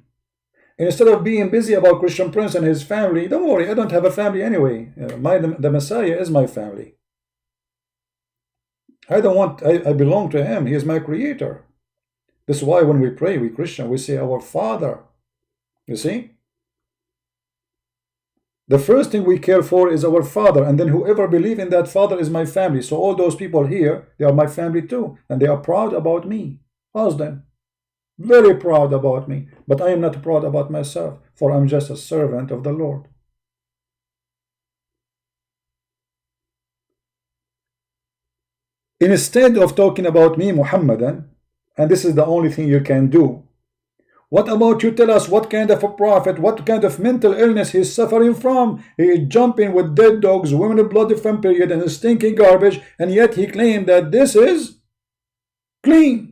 Speaker 1: Instead of being busy about Christian Prince and his family, don't worry, I don't have a family anyway. The Messiah is my family. I belong to him. He is my creator. This is why when we pray, we Christian, we say our Father. You see? The first thing we care for is our Father, and then whoever believes in that Father is my family. So all those people here, they are my family too, and they are proud about me. Ask them. Very proud about me, but I am not proud about myself, for I'm just a servant of the Lord. Instead of talking about me, Muhammadan, and this is the only thing you can do, what about you tell us what kind of a prophet, what kind of mental illness he is suffering from? He is jumping with dead dogs, women of bloody from period, and stinking garbage, and yet he claimed that this is clean.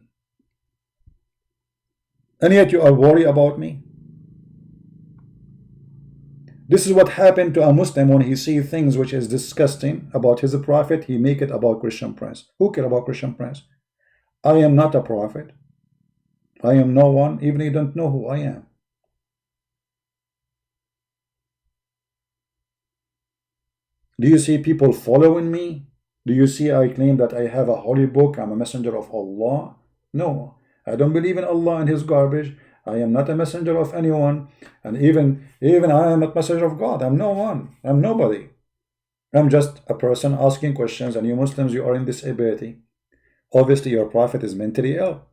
Speaker 1: And yet you are worried about me. This is what happened to a Muslim when he sees things which is disgusting about his prophet. He make it about Christian Prince. Who care about Christian Prince? I am not a prophet. I am no one. Even you don't know who I am. Do you see people following me? Do you see I claim that I have a holy book? I'm a messenger of Allah? No, I don't believe in Allah and his garbage. I am not a messenger of anyone, and even I am a messenger of God. I'm no one. I'm nobody. I'm just a person asking questions, and you Muslims, you are in disability. Obviously, your prophet is mentally ill.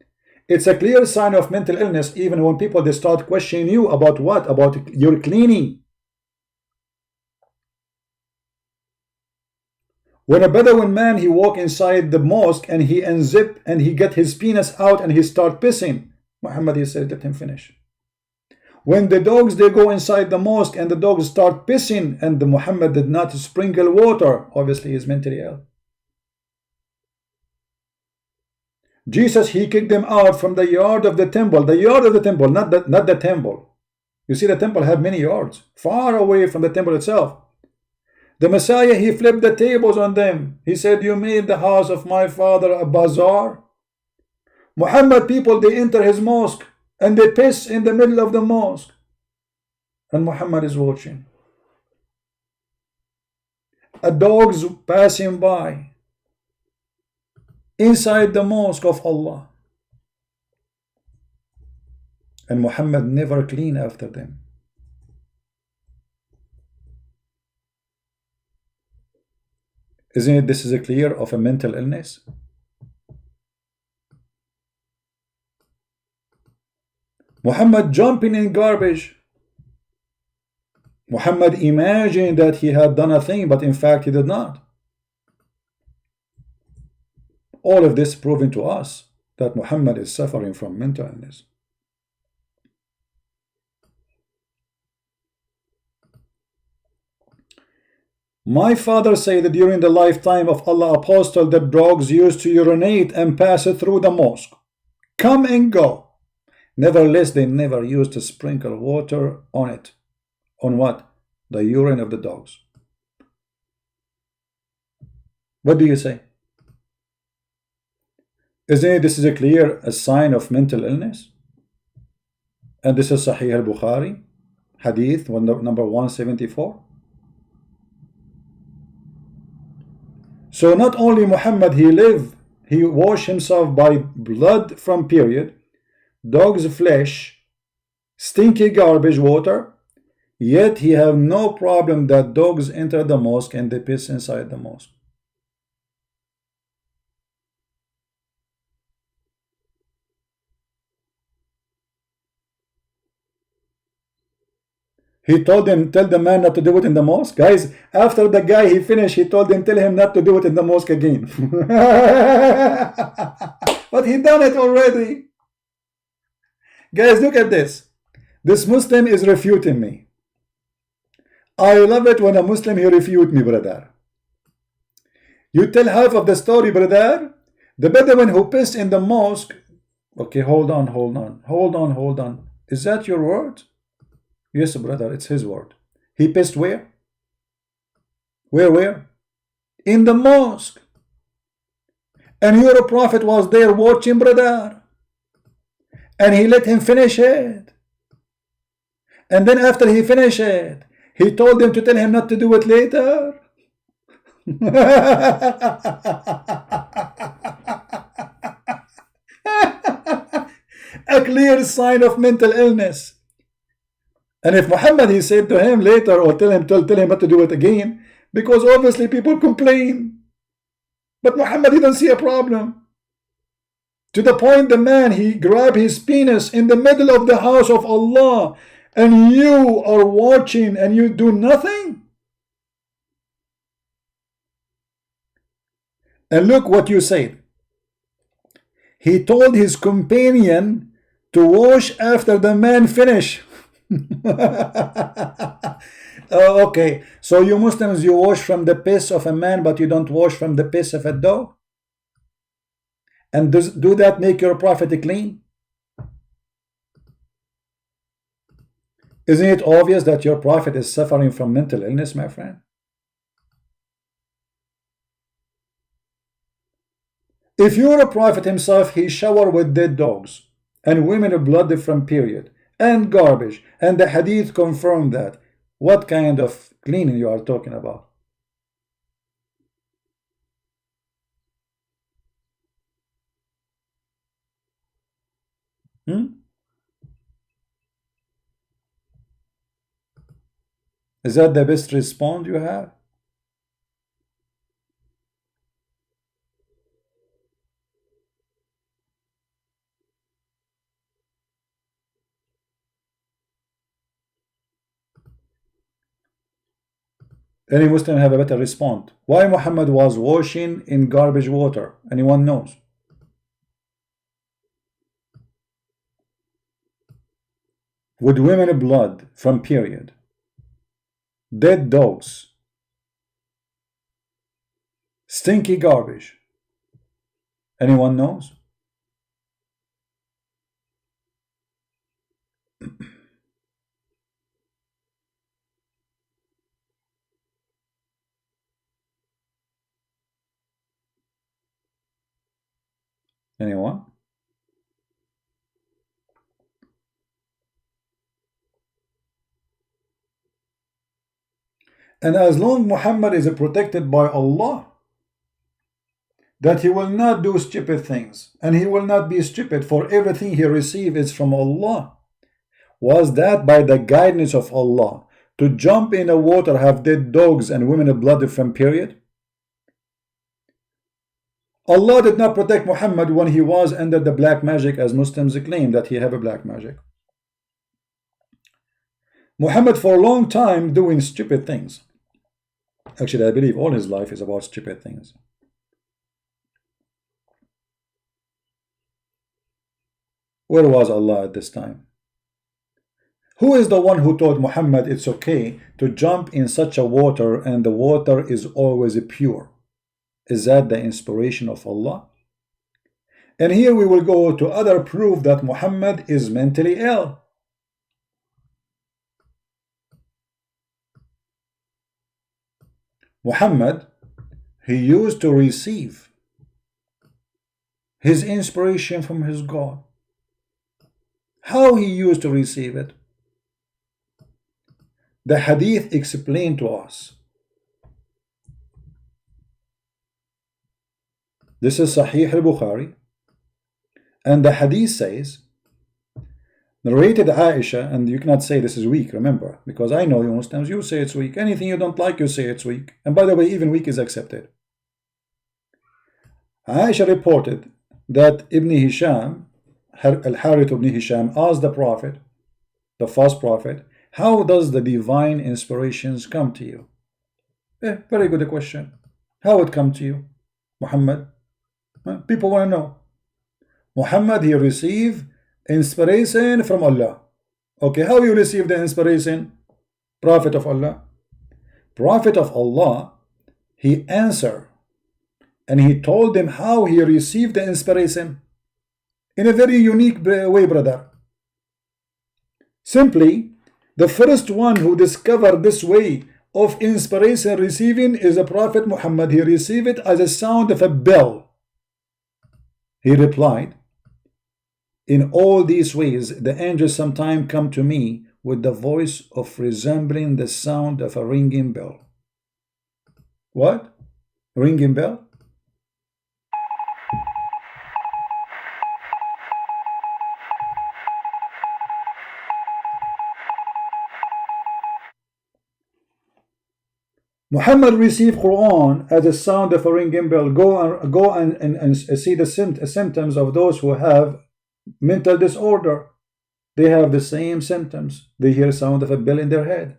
Speaker 1: It's a clear sign of mental illness, even when people they start questioning you about what? About your cleaning. When a Bedouin man, he walk inside the mosque and he unzip and he get his penis out and he start pissing. Muhammad, he said, let him finish. When the dogs, they go inside the mosque and the dogs start pissing and the Muhammad did not sprinkle water, obviously he is mentally ill. Jesus, he kicked them out from the yard of the temple. The yard of the temple, not the temple. You see, the temple have many yards, far away from the temple itself. The Messiah, he flipped the tables on them. He said, you made the house of my father a bazaar. Muhammad, people, they enter his mosque and they piss in the middle of the mosque. And Muhammad is watching. A dog's passing by inside the mosque of Allah. And Muhammad never clean after them. Isn't it this is a clear of a mental illness? Muhammad jumping in garbage. Muhammad imagined that he had done a thing, but in fact he did not. All of this proving to us that Muhammad is suffering from mental illness. My father said that during the lifetime of Allah Apostle, the dogs used to urinate and pass it through the mosque. Come and go. Nevertheless, they never used to sprinkle water on it. On what? The urine of the dogs. What do you say? Isn't it this is a clear sign of mental illness? And this is Sahih al-Bukhari, hadith number 174. So not only Muhammad, he washed himself by blood from period, dog's flesh, stinky garbage water, yet he have no problem that dogs enter the mosque and they piss inside the mosque. He told him, tell the man not to do it in the mosque. Guys, after the guy he finished, he told him, tell him not to do it in the mosque again. But he done it already. Guys, look at this. This Muslim is refuting me. I love it when a Muslim, he refute me, brother. You tell half of the story, brother. The Bedouin who pissed in the mosque. Okay, hold on. Is that your word? Yes, brother, it's his word. He pissed where? Where? In the mosque. And your prophet was there watching, brother. And he let him finish it. And then after he finished it, he told him to tell him not to do it later. A clear sign of mental illness. And if Muhammad, he said to him later, or tell him not to do it again, because obviously people complain. But Muhammad didn't see a problem. To the point the man, he grabbed his penis in the middle of the house of Allah, and you are watching and you do nothing? And look what you said. He told his companion to wash after the man finished. Okay, so you Muslims, you wash from the piss of a man, but you don't wash from the piss of a dog? And do that make your prophet clean? Isn't it obvious that your prophet is suffering from mental illness, my friend? If you're a prophet himself, he showered with dead dogs and women blood from period and garbage, and the hadith confirmed that. What kind of cleaning you are talking about? Is that the best response you have? Any Muslim have a better response? Why Muhammad was washing in garbage water? Anyone knows? With women blood from period, dead dogs, stinky garbage. Anyone knows? Anyone? And as long Muhammad is protected by Allah, that he will not do stupid things, and he will not be stupid, for everything he received is from Allah. Was that by the guidance of Allah to jump in the water, have dead dogs and women blood from period? Allah did not protect Muhammad when he was under the black magic, as Muslims claim that he have a black magic. Muhammad for a long time doing stupid things. Actually, I believe all his life is about stupid things. Where was Allah at this time? Who is the one who told Muhammad it's okay to jump in such a water and the water is always pure? Is that the inspiration of Allah? And here we will go to other proof that Muhammad is mentally ill. Muhammad, he used to receive his inspiration from his God. How he used to receive it? The hadith explained to us. This is Sahih al-Bukhari, and the hadith says, narrated Aisha, and you cannot say this is weak, remember, because I know you Muslims, you say it's weak. Anything you don't like, you say it's weak. And by the way, even weak is accepted. Aisha reported that Ibn Hisham, Al-Harith ibn Hisham, asked the Prophet, the false prophet, how does the divine inspirations come to you? Very good question. How it come to you, Muhammad? People want to know. Muhammad, he received inspiration from Allah. Okay, how you receive the inspiration? Prophet of Allah. Prophet of Allah, he answered, and he told them how he received the inspiration in a very unique way, brother. Simply, the first one who discovered this way of inspiration receiving is the Prophet Muhammad. He received it as a sound of a bell. He replied, in all these ways, the angels sometimes come to me with the voice of resembling the sound of a ringing bell. What? Ringing bell? Muhammad received Quran as a sound of a ringing bell. Go and see the symptoms of those who have mental disorder. They have the same symptoms. They hear sound of a bell in their head.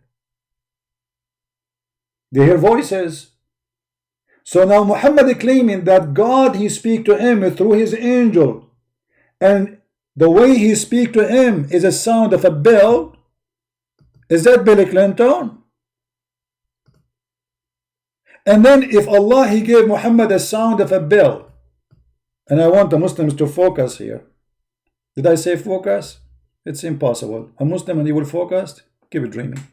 Speaker 1: They hear voices. So now Muhammad claiming that God, he speak to him through his angel, and the way he speak to him is a sound of a bell. Is that Bill Clinton? And then if Allah, he gave Muhammad a sound of a bell, and I want the Muslims to focus here. Did I say focus? It's impossible. A Muslim and he will focus? Keep dreaming.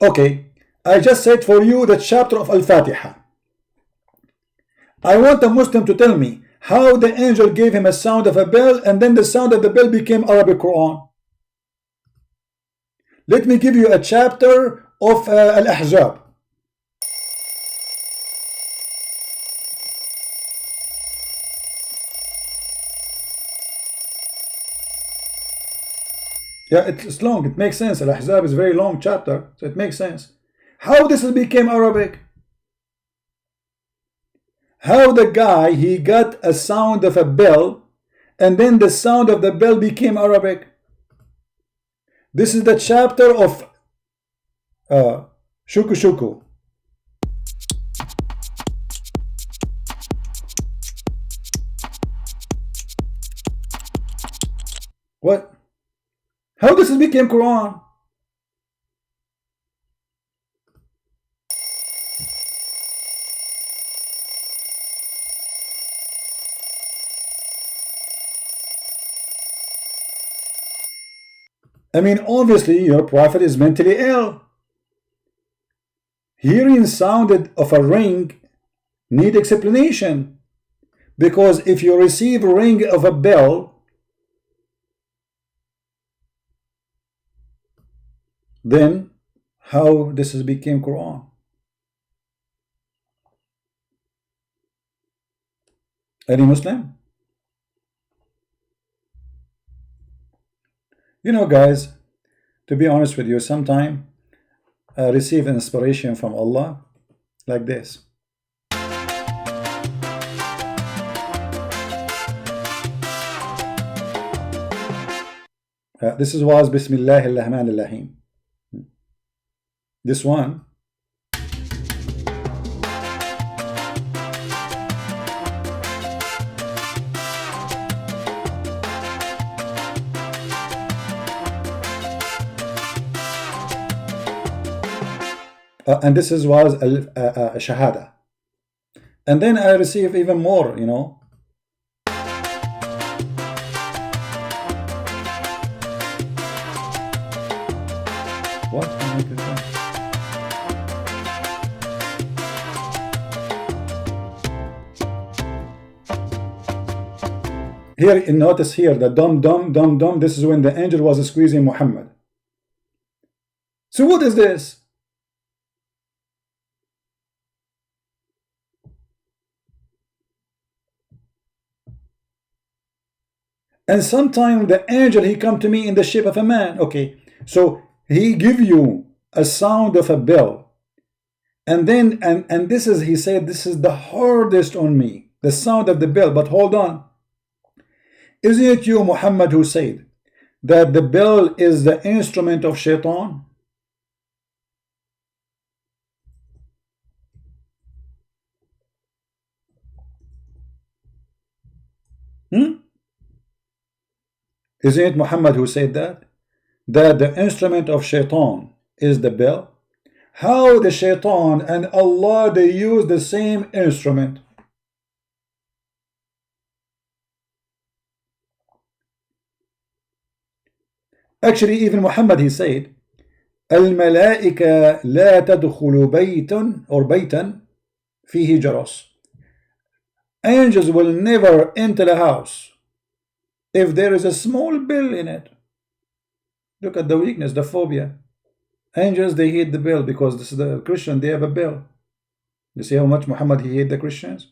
Speaker 1: Okay, I just said for you the chapter of Al-Fatiha. I want a Muslim to tell me how the angel gave him a sound of a bell and then the sound of the bell became Arabic Quran. Let me give you a chapter of Al-Ahzab. Yeah, it's long. It makes sense. Al-Ahzab is a very long chapter, so it makes sense. How this became Arabic? How the guy, he got a sound of a bell, and then the sound of the bell became Arabic. This is the chapter of Shuku Shuku. What? How this became Quran? I mean, obviously your prophet is mentally ill. Hearing sound of a ring need explanation, because if you receive a ring of a bell, then how this became Quran? Any Muslim? You know, guys, to be honest with you, sometimes I receive inspiration from Allah like this. This was Bismillah ar-Rahman ar-Rahim. This one. And this was a Shahada. And then I receive even more, you know. What? Here, notice here, the dum dum dum dum. This is when the angel was squeezing Muhammad. So what is this? And sometimes the angel, he come to me in the shape of a man. Okay, so he give you a sound of a bell, and then and this is, he said, this is the hardest on me, the sound of the bell. But hold on, isn't it you, Muhammad, who said that the bell is the instrument of shaitan? Isn't it Muhammad who said that? That the instrument of shaitan is the bell? How the shaitan and Allah, they use the same instrument? Actually, even Muhammad, he said, الملائكة لا تدخل بيتا or بيتا فيه جرس. Angels will never enter a house if there is a small bell in it. Look at the weakness, the phobia. Angels, they hate the bell because this is the Christian, they have a bell. You see how much Muhammad, he hate the Christians?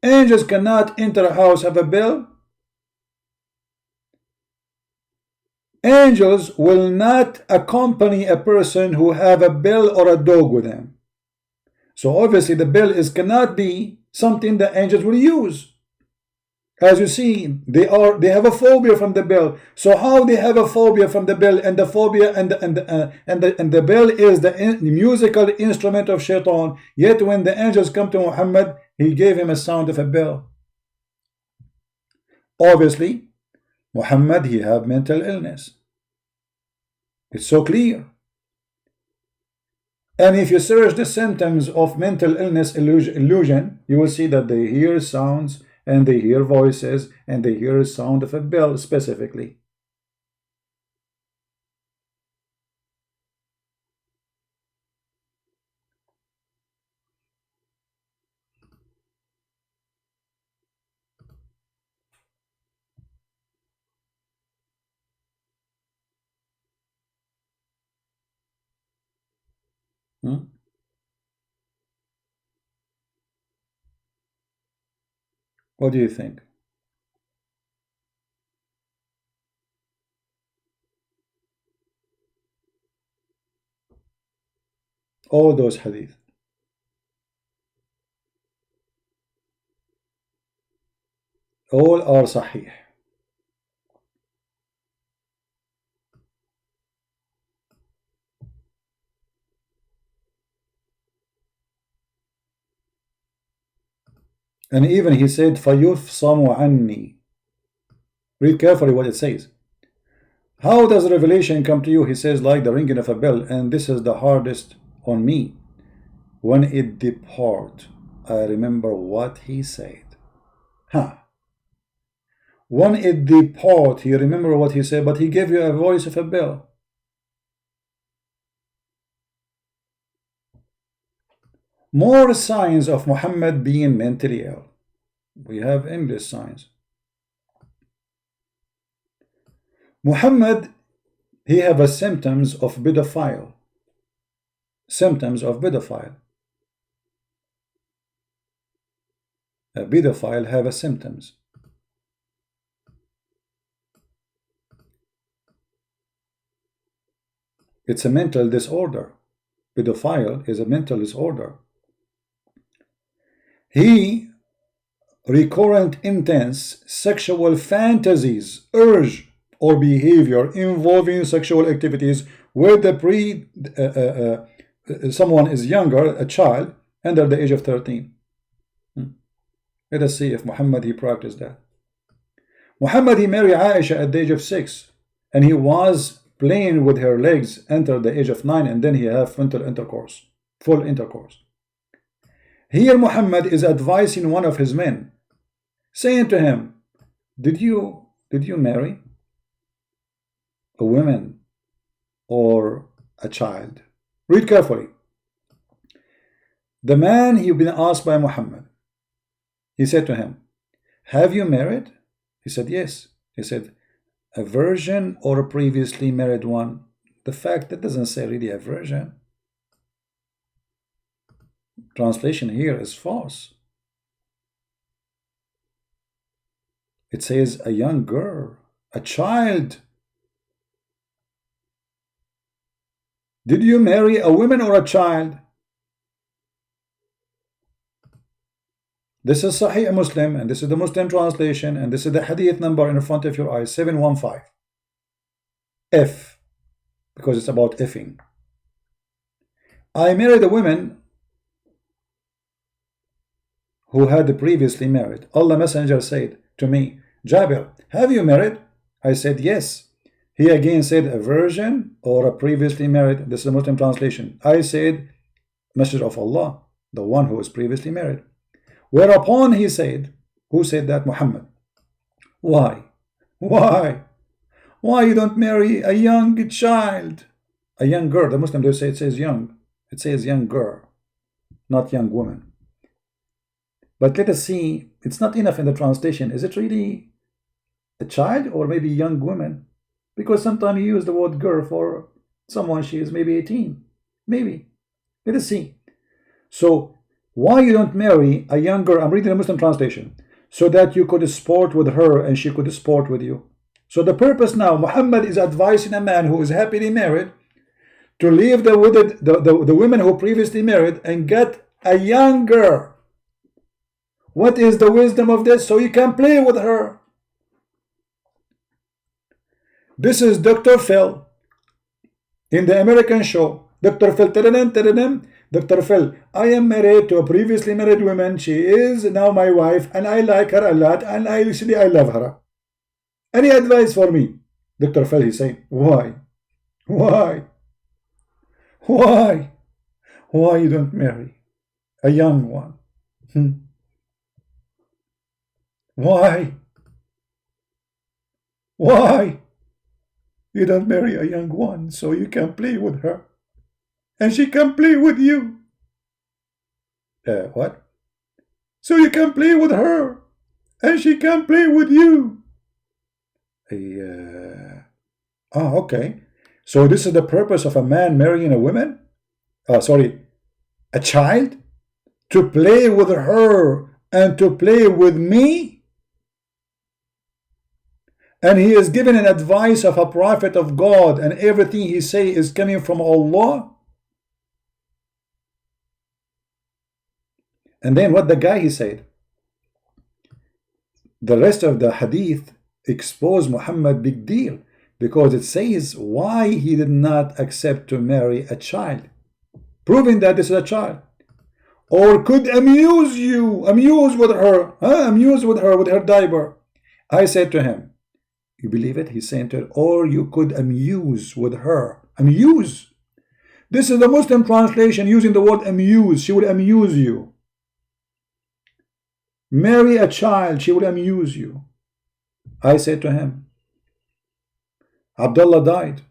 Speaker 1: Angels cannot enter a house, have a bell. Angels will not accompany a person who have a bell or a dog with him. So obviously the bell cannot be something that angels will use. As you see, they have a phobia from the bell. So how they have a phobia from the bell, and the phobia and the bell is the musical instrument of shaitan. Yet when the angels come to Muhammad, he gave him a sound of a bell. Obviously, Muhammad, he have mental illness. It's so clear. And if you search the symptoms of mental illness illusion, you will see that they hear sounds and they hear voices and they hear a sound of a bell specifically. Hmm? What do you think? All those hadith, all are sahih. And even he said, فَيُفْصَمُ عَنِّي. Read carefully what it says. How does revelation come to you? He says, like the ringing of a bell, and this is the hardest on me. When it depart, I remember what he said. Huh. When it depart, he remember what he said, but he gave you a voice of a bell. More signs of Muhammad being mentally ill. We have English signs. Muhammad, he have a symptoms of pedophile. Symptoms of pedophile. A pedophile have a symptoms. It's a mental disorder. Pedophile is a mental disorder. He recurrent intense sexual fantasies, urge or behavior involving sexual activities where the someone is younger, a child, under the age of 13. Let us see if Muhammad he practiced that. Muhammad he married Aisha at the age of 6, and he was playing with her legs until the age of 9, and then he have full intercourse. Here Muhammad is advising one of his men, saying to him, did you marry a woman or a child? Read carefully. The man he been asked by Muhammad, he said to him, have you married? He said, yes. He said, a virgin or a previously married one? The fact that doesn't say really a virgin. Translation here is false. It says a young girl, a child. Did you marry a woman or a child? This is Sahih Muslim, and this is the Muslim translation, and this is the hadith number in front of your eyes, 715. F, because it's about effing. I married a woman who had previously married. Allah Messenger said to me, Jabir, have you married? I said, yes. He again said, a virgin or a previously married. This is the Muslim translation. I said, Messenger of Allah, the one who is previously married. Whereupon he said, who said that? Muhammad. Why? Why? Why you don't marry a young child? A young girl. The Muslim do say it says young. It says young girl, not young woman. But let us see, it's not enough in the translation. Is it really a child or maybe young woman? Because sometimes you use the word girl for someone she is maybe 18. Maybe. Let us see. So, why you don't marry a young girl? I'm reading the Muslim translation. So that you could sport with her and she could sport with you. So the purpose now, Muhammad is advising a man who is happily married to leave the women who previously married and get a young girl. What is the wisdom of this? So you can play with her. This is Dr. Phil in the American show. Dr. Phil, Dr. Phil, I am married to a previously married woman. She is now my wife and I like her a lot and I love her. Any advice for me? Dr. Phil, he say, why? Why? Why? Why you don't marry a young one? Why? Why? You don't marry a young one so you can play with her and she can play with you. What? So you can play with her and she can play with you. Okay. So this is the purpose of a man marrying a woman? Sorry, a child? To play with her and to play with me? And he is given an advice of a prophet of God and everything he say is coming from Allah? And then what the guy he said? The rest of the hadith expose Muhammad big deal, because it says why he did not accept to marry a child, proving that this is a child, or could amuse with her, amuse with her with her diaper. I said to him, you believe it? He's saying to her, or you could amuse with her. Amuse. This is the Muslim translation using the word amuse. She will amuse you. Marry a child, she will amuse you. I said to him, Abdullah died.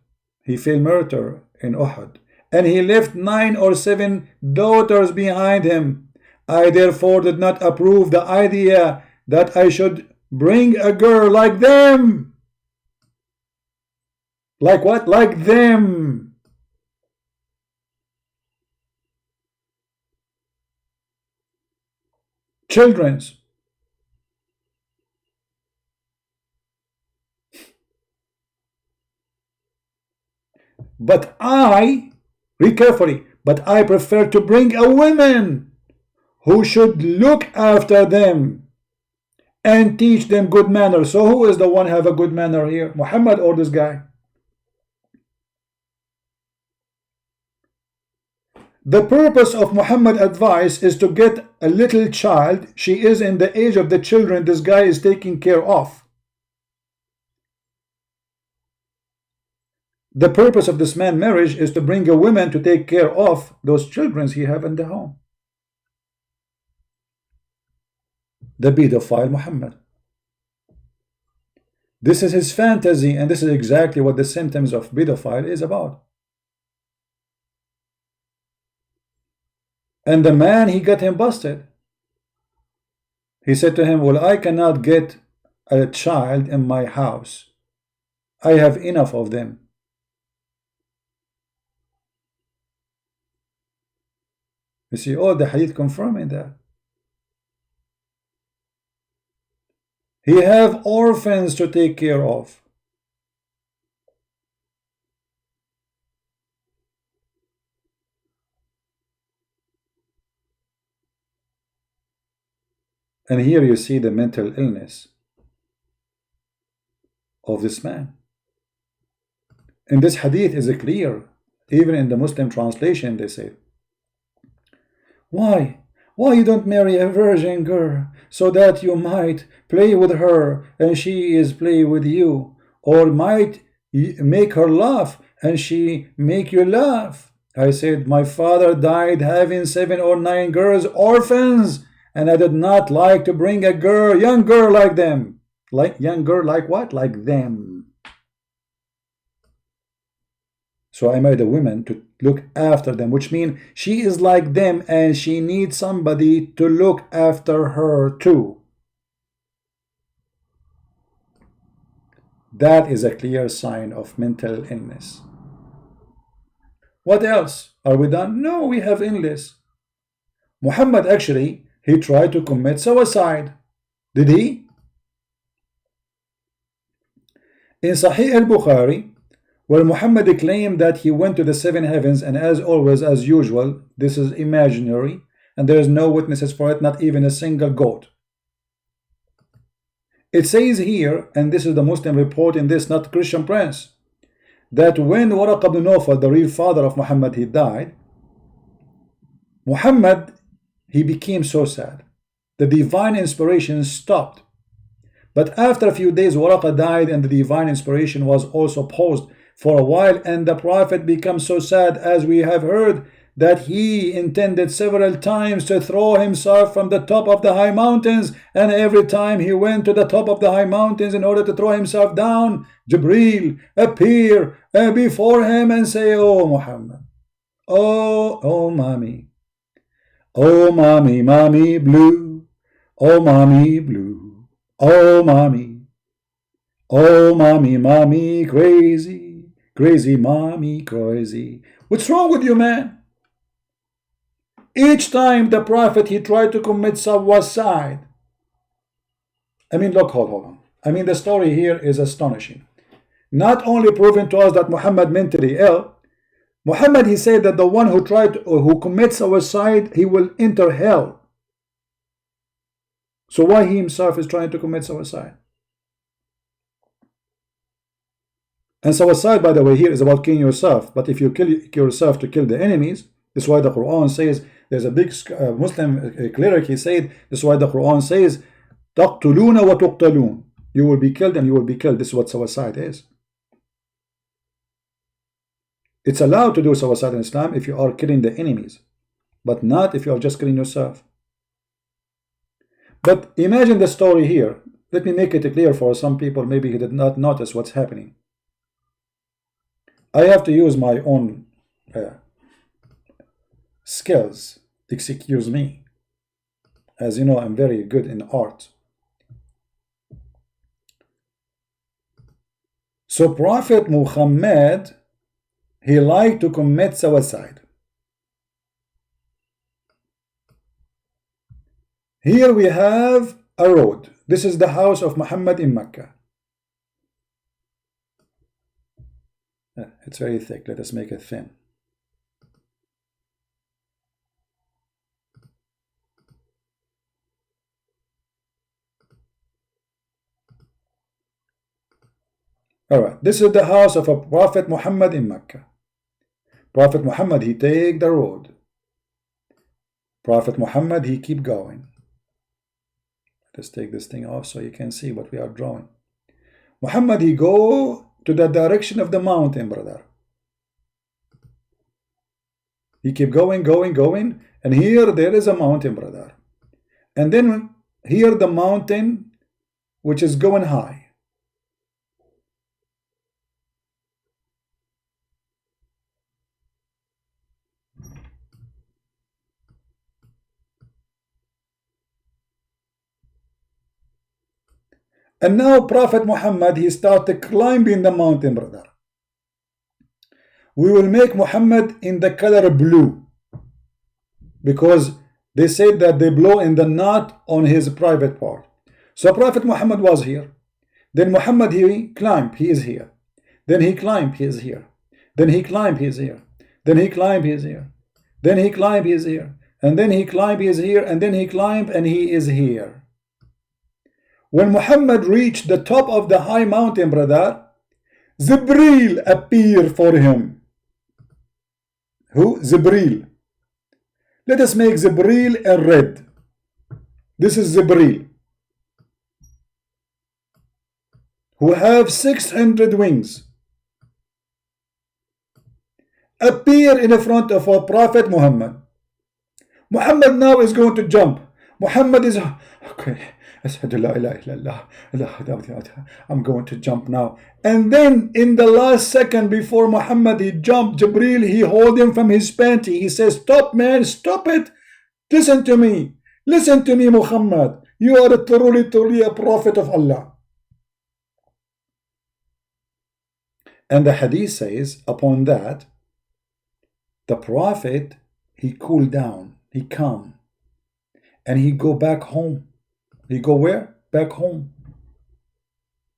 Speaker 1: He fell martyr in Uhud, and he left 9 or 7 daughters behind him. I therefore did not approve the idea that I should bring a girl like them. Like what? Like them. Children's. But I, read carefully, but I prefer to bring a woman who should look after them and teach them good manners. So who is the one who have a good manner here? Muhammad or this guy? The purpose of Muhammad's advice is to get a little child. She is in the age of the children this guy is taking care of. The purpose of this man's marriage is to bring a woman to take care of those children he have in the home. The pedophile Muhammad. This is his fantasy, and this is exactly what the symptoms of pedophile is about. And the man, he got him busted. He said to him, well, I cannot get a child in my house. I have enough of them. You see, all the hadith confirming that. He have orphans to take care of. And here you see the mental illness of this man. And this hadith is clear. Even in the Muslim translation they say, why you don't marry a virgin girl so that you might play with her and she is play with you, or might make her laugh and she make you laugh? I said, my father died having 7 or 9 girls, orphans, and I did not like to bring a girl, young girl like them. Like young girl like what? Like them. So I married a woman to look after them, which means she is like them and she needs somebody to look after her too. That is a clear sign of mental illness. What else? Are we done? No, we have illness. Muhammad actually, he tried to commit suicide. Did he? In Sahih al-Bukhari, where Muhammad claimed that he went to the 7 heavens, and as always, as usual, this is imaginary and there is no witnesses for it, not even a single goat. It says here, and this is the Muslim report in this, not Christian Prince, that when Waraq ibn Nawfal, the real father of Muhammad, he died, Muhammad, he became so sad. The divine inspiration stopped. But after a few days, Waraq died and the divine inspiration was also paused for a while, and the Prophet became so sad, as we have heard, that he intended several times to throw himself from the top of the high mountains, and every time he went to the top of the high mountains in order to throw himself down, Jibreel appear before him and say, "Oh Muhammad, oh mommy, oh mommy, mommy blue, oh mommy blue, oh mommy, oh mommy, mommy crazy, crazy mommy crazy." What's wrong with you, man? Each time the Prophet, he tried to commit suicide. I mean, look, hold on. I mean, the story here is astonishing. Not only proving to us that Muhammad mentally ill, Muhammad, he said that the one who commits suicide, he will enter hell. So why he himself is trying to commit suicide? And suicide, by the way, here is about killing yourself. But if you kill yourself to kill the enemies, that's why the Quran says, there's a big Muslim cleric, he said, that's why the Quran says, تَقْتُلُونَ وَتُقْتَلُونَ. You will be killed and you will be killed. This is what suicide is. It's allowed to do suicide in Islam if you are killing the enemies, but not if you are just killing yourself. But imagine the story here. Let me make it clear for some people, maybe he did not notice what's happening. I have to use my own skills. Excuse me. As you know, I'm very good in art. So Prophet Muhammad, he liked to commit suicide. Here we have a road. This is the house of Muhammad in Mecca. It's very thick. Let us make it thin. Alright, this is the house of a Prophet Muhammad in Mecca. Prophet Muhammad, he take the road. Prophet Muhammad, he keep going. Let's take this thing off so you can see what we are drawing. Muhammad, he go to the direction of the mountain, brother. He keep going, and here there is a mountain, brother. And then here the mountain which is going high. And now Prophet Muhammad, he started climbing the mountain, brother. We will make Muhammad in the color blue, because they said that they blow in the knot on his private part. So Prophet Muhammad was here. Then Muhammad, he climbed, he is here. Then he climbed, he is here. Then he climbed, he is here. Then he climbed, he is here. Then he climbed, he is here. And then he climbed, he is here. And then he climbed, and he is here. When Muhammad reached the top of the high mountain, brother, Jibreel appeared for him. Who? Jibreel. Let us make Jibreel in red. This is Jibreel, who have 600 wings. Appear in front of our Prophet Muhammad. Muhammad now is going to jump. Muhammad is okay. I'm going to jump now. And then in the last second before Muhammad he jumped, Jibreel, he hold him from his panty. He says, "Stop, man, stop it. Listen to me. Listen to me, Muhammad. You are truly a prophet of Allah." And the hadith says, upon that, the prophet, he cooled down, he calmed, and he go back home. He go where? Back home.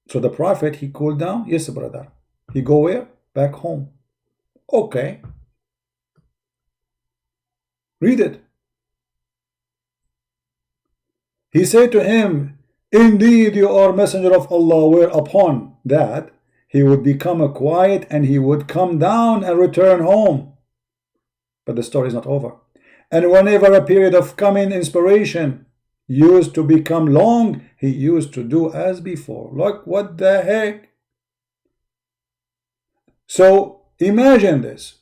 Speaker 1: So the prophet, he cooled down? Yes, brother. He go where? Back home. Okay. Read it. He said to him, "Indeed, you are messenger of Allah," whereupon that he would become quiet and he would come down and return home. But the story is not over. And whenever a period of coming inspiration used to become long, he used to do as before. Look, what the heck? So imagine this.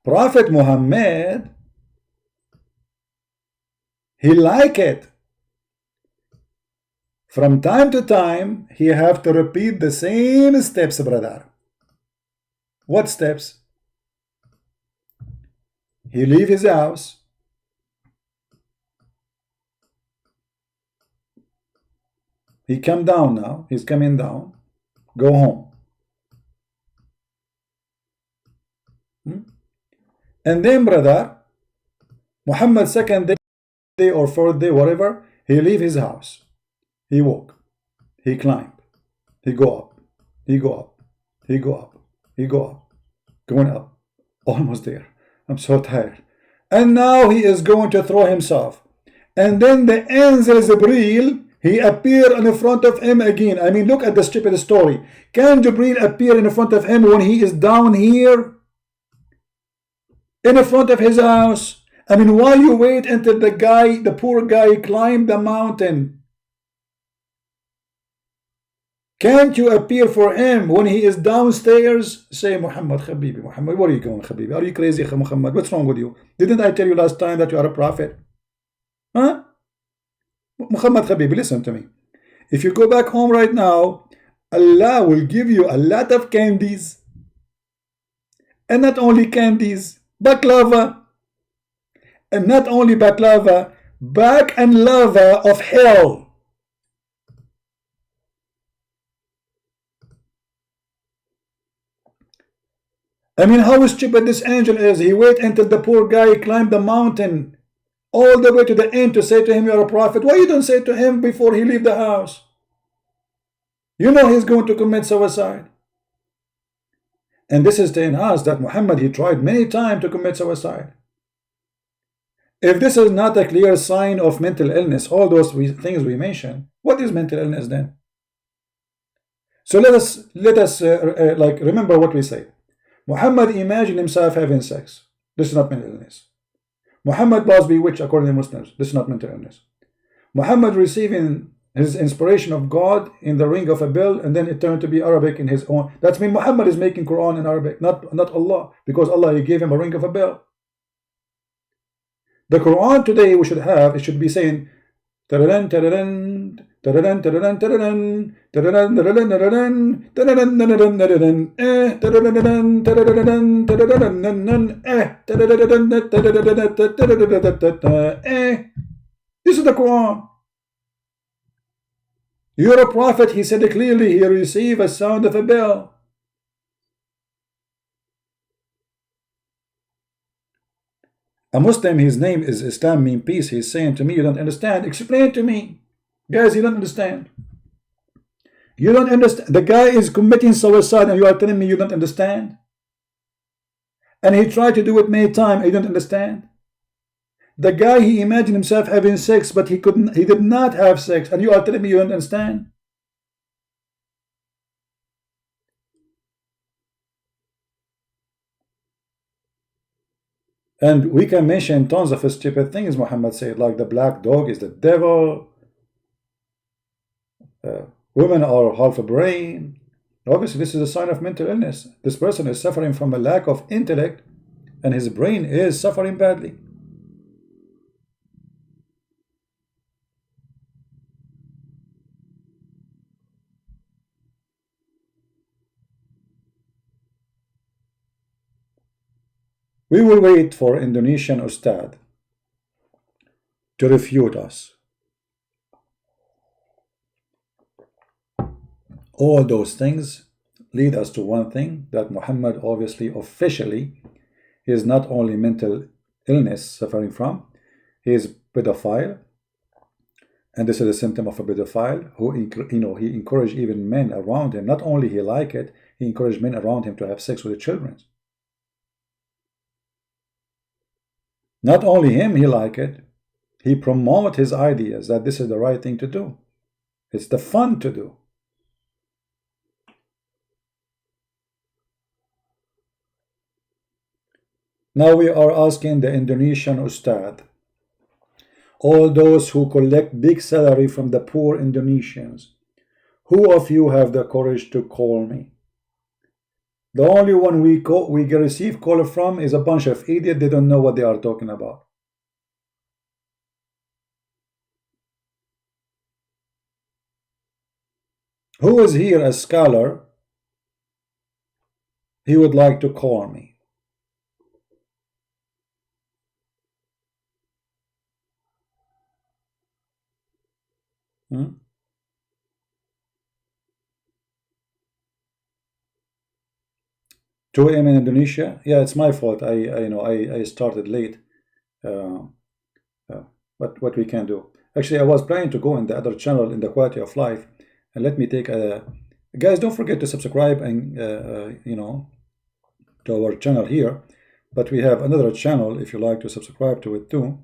Speaker 1: Prophet Muhammad, he like it. From time to time, he have to repeat the same steps, brother. What steps? He leave his house. He come down now. He's coming down. Go home. And then, brother, Muhammad second day or fourth day, whatever, he leave his house. He walk. He climb. He go up. He go up. He go up. He go up. Going up. Almost there. I'm so tired. And now he is going to throw himself. And then the angel Jibreel, he appear in front of him again. I mean, look at the stupid story. Can Jibreel appear in front of him when he is down here? In front of his house? I mean, why you wait until the poor guy climbed the mountain? Can't you appear for him when he is downstairs? Say, Muhammad, Habibi, Muhammad, where are you going, Habibi? Are you crazy, Muhammad? What's wrong with you? Didn't I tell you last time that you are a prophet? Huh? Muhammad, Habibi, listen to me. If you go back home right now, Allah will give you a lot of candies. And not only candies, baklava. And not only baklava, back and lava of hell. I mean, how stupid this angel is. He wait until the poor guy climbed the mountain all the way to the end to say to him, you're a prophet. Why you don't say to him before he leave the house? You know he's going to commit suicide. And this is telling us that Muhammad, he tried many times to commit suicide. If this is not a clear sign of mental illness, all those things we mentioned, what is mental illness then? So let us like remember what we say. Muhammad imagined himself having sex. This is not mental illness. Muhammad was bewitched according to Muslims. This is not mental illness. Muhammad receiving his inspiration of God in the ring of a bell, and then it turned to be Arabic in his own. That means Muhammad is making Quran in Arabic, not Allah, because Allah, he gave him a ring of a bell. The Quran today we should have, it should be saying tararan, tararan, tararan, tararan, tararan, tararan, tararan, tararan, tararan, tararan, tararan, tararan, tararan, tararan. This is the Quran. You're a prophet, he said clearly, he received a sound of a bell. A Muslim, his name is Islam mean peace. He's saying to me, you don't understand. Explain to me. Guys, you don't understand. You don't understand. The guy is committing suicide and you are telling me you don't understand? And he tried to do it many times. You don't understand? The guy, he imagined himself having sex, but he did not have sex. And you are telling me you don't understand? And we can mention tons of stupid things Muhammad said, like the black dog is the devil, women are half a brain. Obviously, this is a sign of mental illness. This person is suffering from a lack of intellect, and his brain is suffering badly. We will wait for Indonesian Ustad to refute us. All those things lead us to one thing, that Muhammad obviously officially is not only mental illness suffering from, he is pedophile, and this is a symptom of a pedophile who, he encouraged even men around him. Not only he like it, he encouraged men around him to have sex with the children. Not only him, he like it, he promote his ideas that this is the right thing to do. It's the fun to do. Now we are asking the Indonesian Ustad, all those who collect big salary from the poor Indonesians, who of you have the courage to call me? The only one we receive call from is a bunch of idiots. They don't know what they are talking about. Who is here a scholar? He would like to call me. Hmm? 2 a.m. in Indonesia. Yeah, it's my fault. I started late. But what we can do? Actually, I was planning to go in the other channel in the quality of life, and let me take a. Guys, don't forget to subscribe and to our channel here. But we have another channel if you like to subscribe to it too,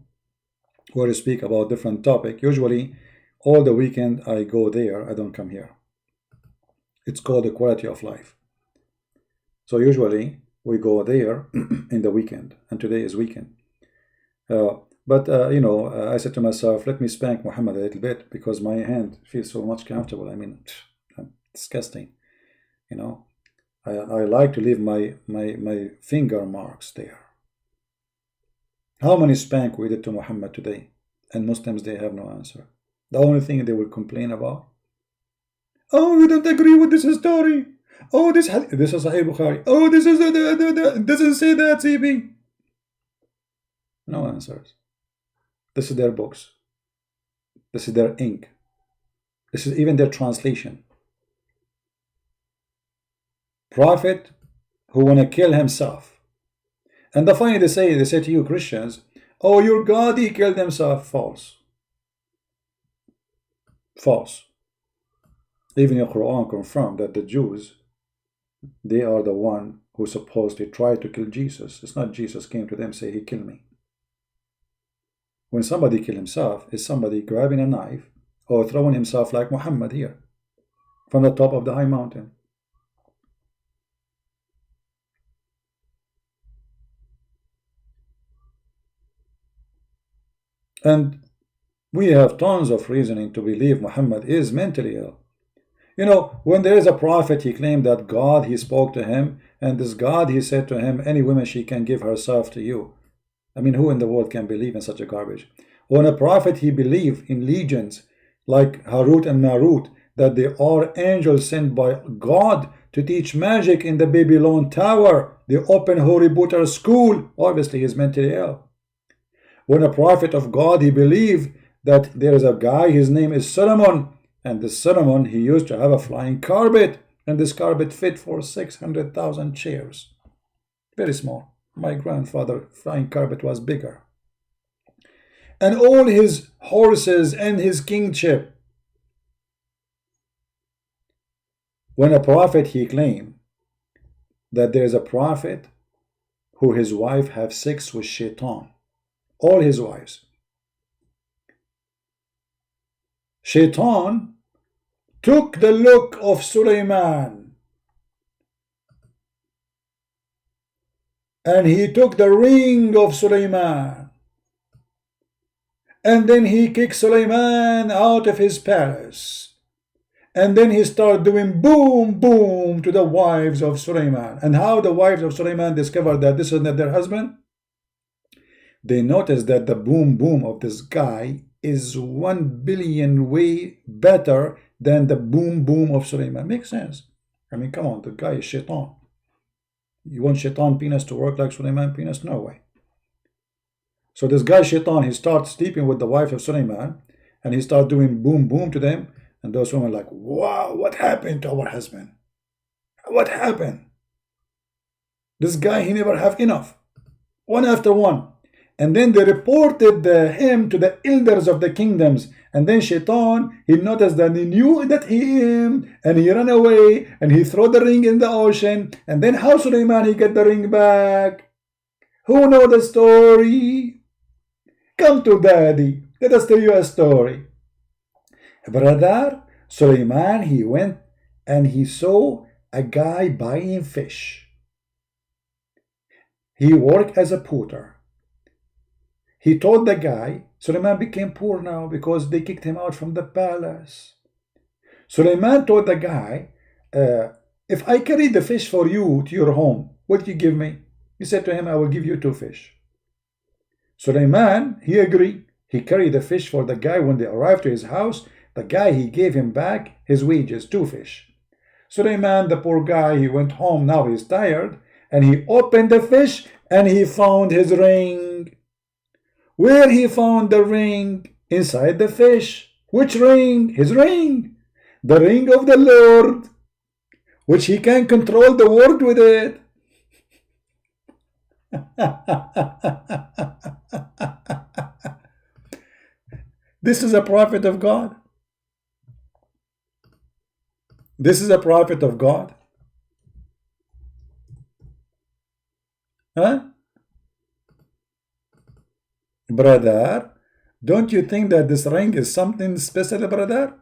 Speaker 1: where we speak about different topic. Usually, all the weekend I go there. I don't come here. It's called the quality of life. So usually we go there in the weekend, and today is weekend. I said to myself, let me spank Muhammad a little bit because my hand feels so much comfortable. I mean, disgusting. I like to leave my finger marks there. How many spank we did to Muhammad today? And Muslims, they have no answer. The only thing they will complain about, oh, you don't agree with this story. Oh, this is Sahih Bukhari. Oh, this is doesn't say that, CB. No answers. This is their books. This is their ink. This is even their translation. Prophet who want to kill himself. And the funny they say to you Christians, oh, your God, he killed himself. False. False. Even your Quran confirmed that the Jews, they are the one who supposedly tried to kill Jesus. It's not Jesus came to them say he killed me. When somebody kill himself, is somebody grabbing a knife or throwing himself like Muhammad here from the top of the high mountain. And we have tons of reasoning to believe Muhammad is mentally ill. When there is a prophet, he claimed that God, he spoke to him, and this God, he said to him, any woman, she can give herself to you. I mean, who in the world can believe in such a garbage? When a prophet, he believed in legions like Harut and Marut, that they are angels sent by God to teach magic in the Babylon Tower, the open Holy Butter school. Obviously, he's mentally ill. When a prophet of God, he believed that there is a guy, his name is Solomon, and this Solomon, he used to have a flying carpet, and this carpet fit for 600,000 chairs. Very small. My grandfather's flying carpet was bigger. And all his horses and his kingship. When a prophet, he claimed that there is a prophet who his wife have sex with shaitan. All his wives. Shaitan took the look of Sulaiman and he took the ring of Sulaiman, and then he kicked Sulaiman out of his palace, and then he started doing boom boom to the wives of Sulaiman. And how the wives of Sulaiman discovered that this is not their husband? They noticed that the boom boom of this guy is 1 billion way better than the boom boom of Sulaiman. Makes sense. I mean, come on, the guy is shaitan. You want shaitan penis to work like Sulaiman penis? No way. So this guy shaitan, he starts sleeping with the wife of Sulaiman, and he starts doing boom boom to them, and those women are like, wow, what happened to our husband? What happened? This guy, he never have enough. One after one. And then they reported him to the elders of the kingdoms. And then Shaitan, he noticed that he knew that him, and he ran away, and he threw the ring in the ocean. And then how Sulaiman, he get the ring back? Who know the story? Come to daddy. Let us tell you a story. Brother, Sulaiman, he went and he saw a guy buying fish. He worked as a porter. He told the guy, Sulaiman became poor now because they kicked him out from the palace. Sulaiman told the guy, if I carry the fish for you to your home, what do you give me? He said to him, I will give you 2 fish. Sulaiman, he agreed. He carried the fish for the guy. When they arrived to his house, the guy, he gave him back his wages, 2 fish. Sulaiman, the poor guy, he went home. Now he's tired, and he opened the fish and he found his ring. Where he found the ring? Inside the fish. Which ring? His ring. The ring of the Lord, which he can control the world with it. This is a prophet of God. This is a prophet of God. Huh? Brother, don't you think that this ring is something special, brother?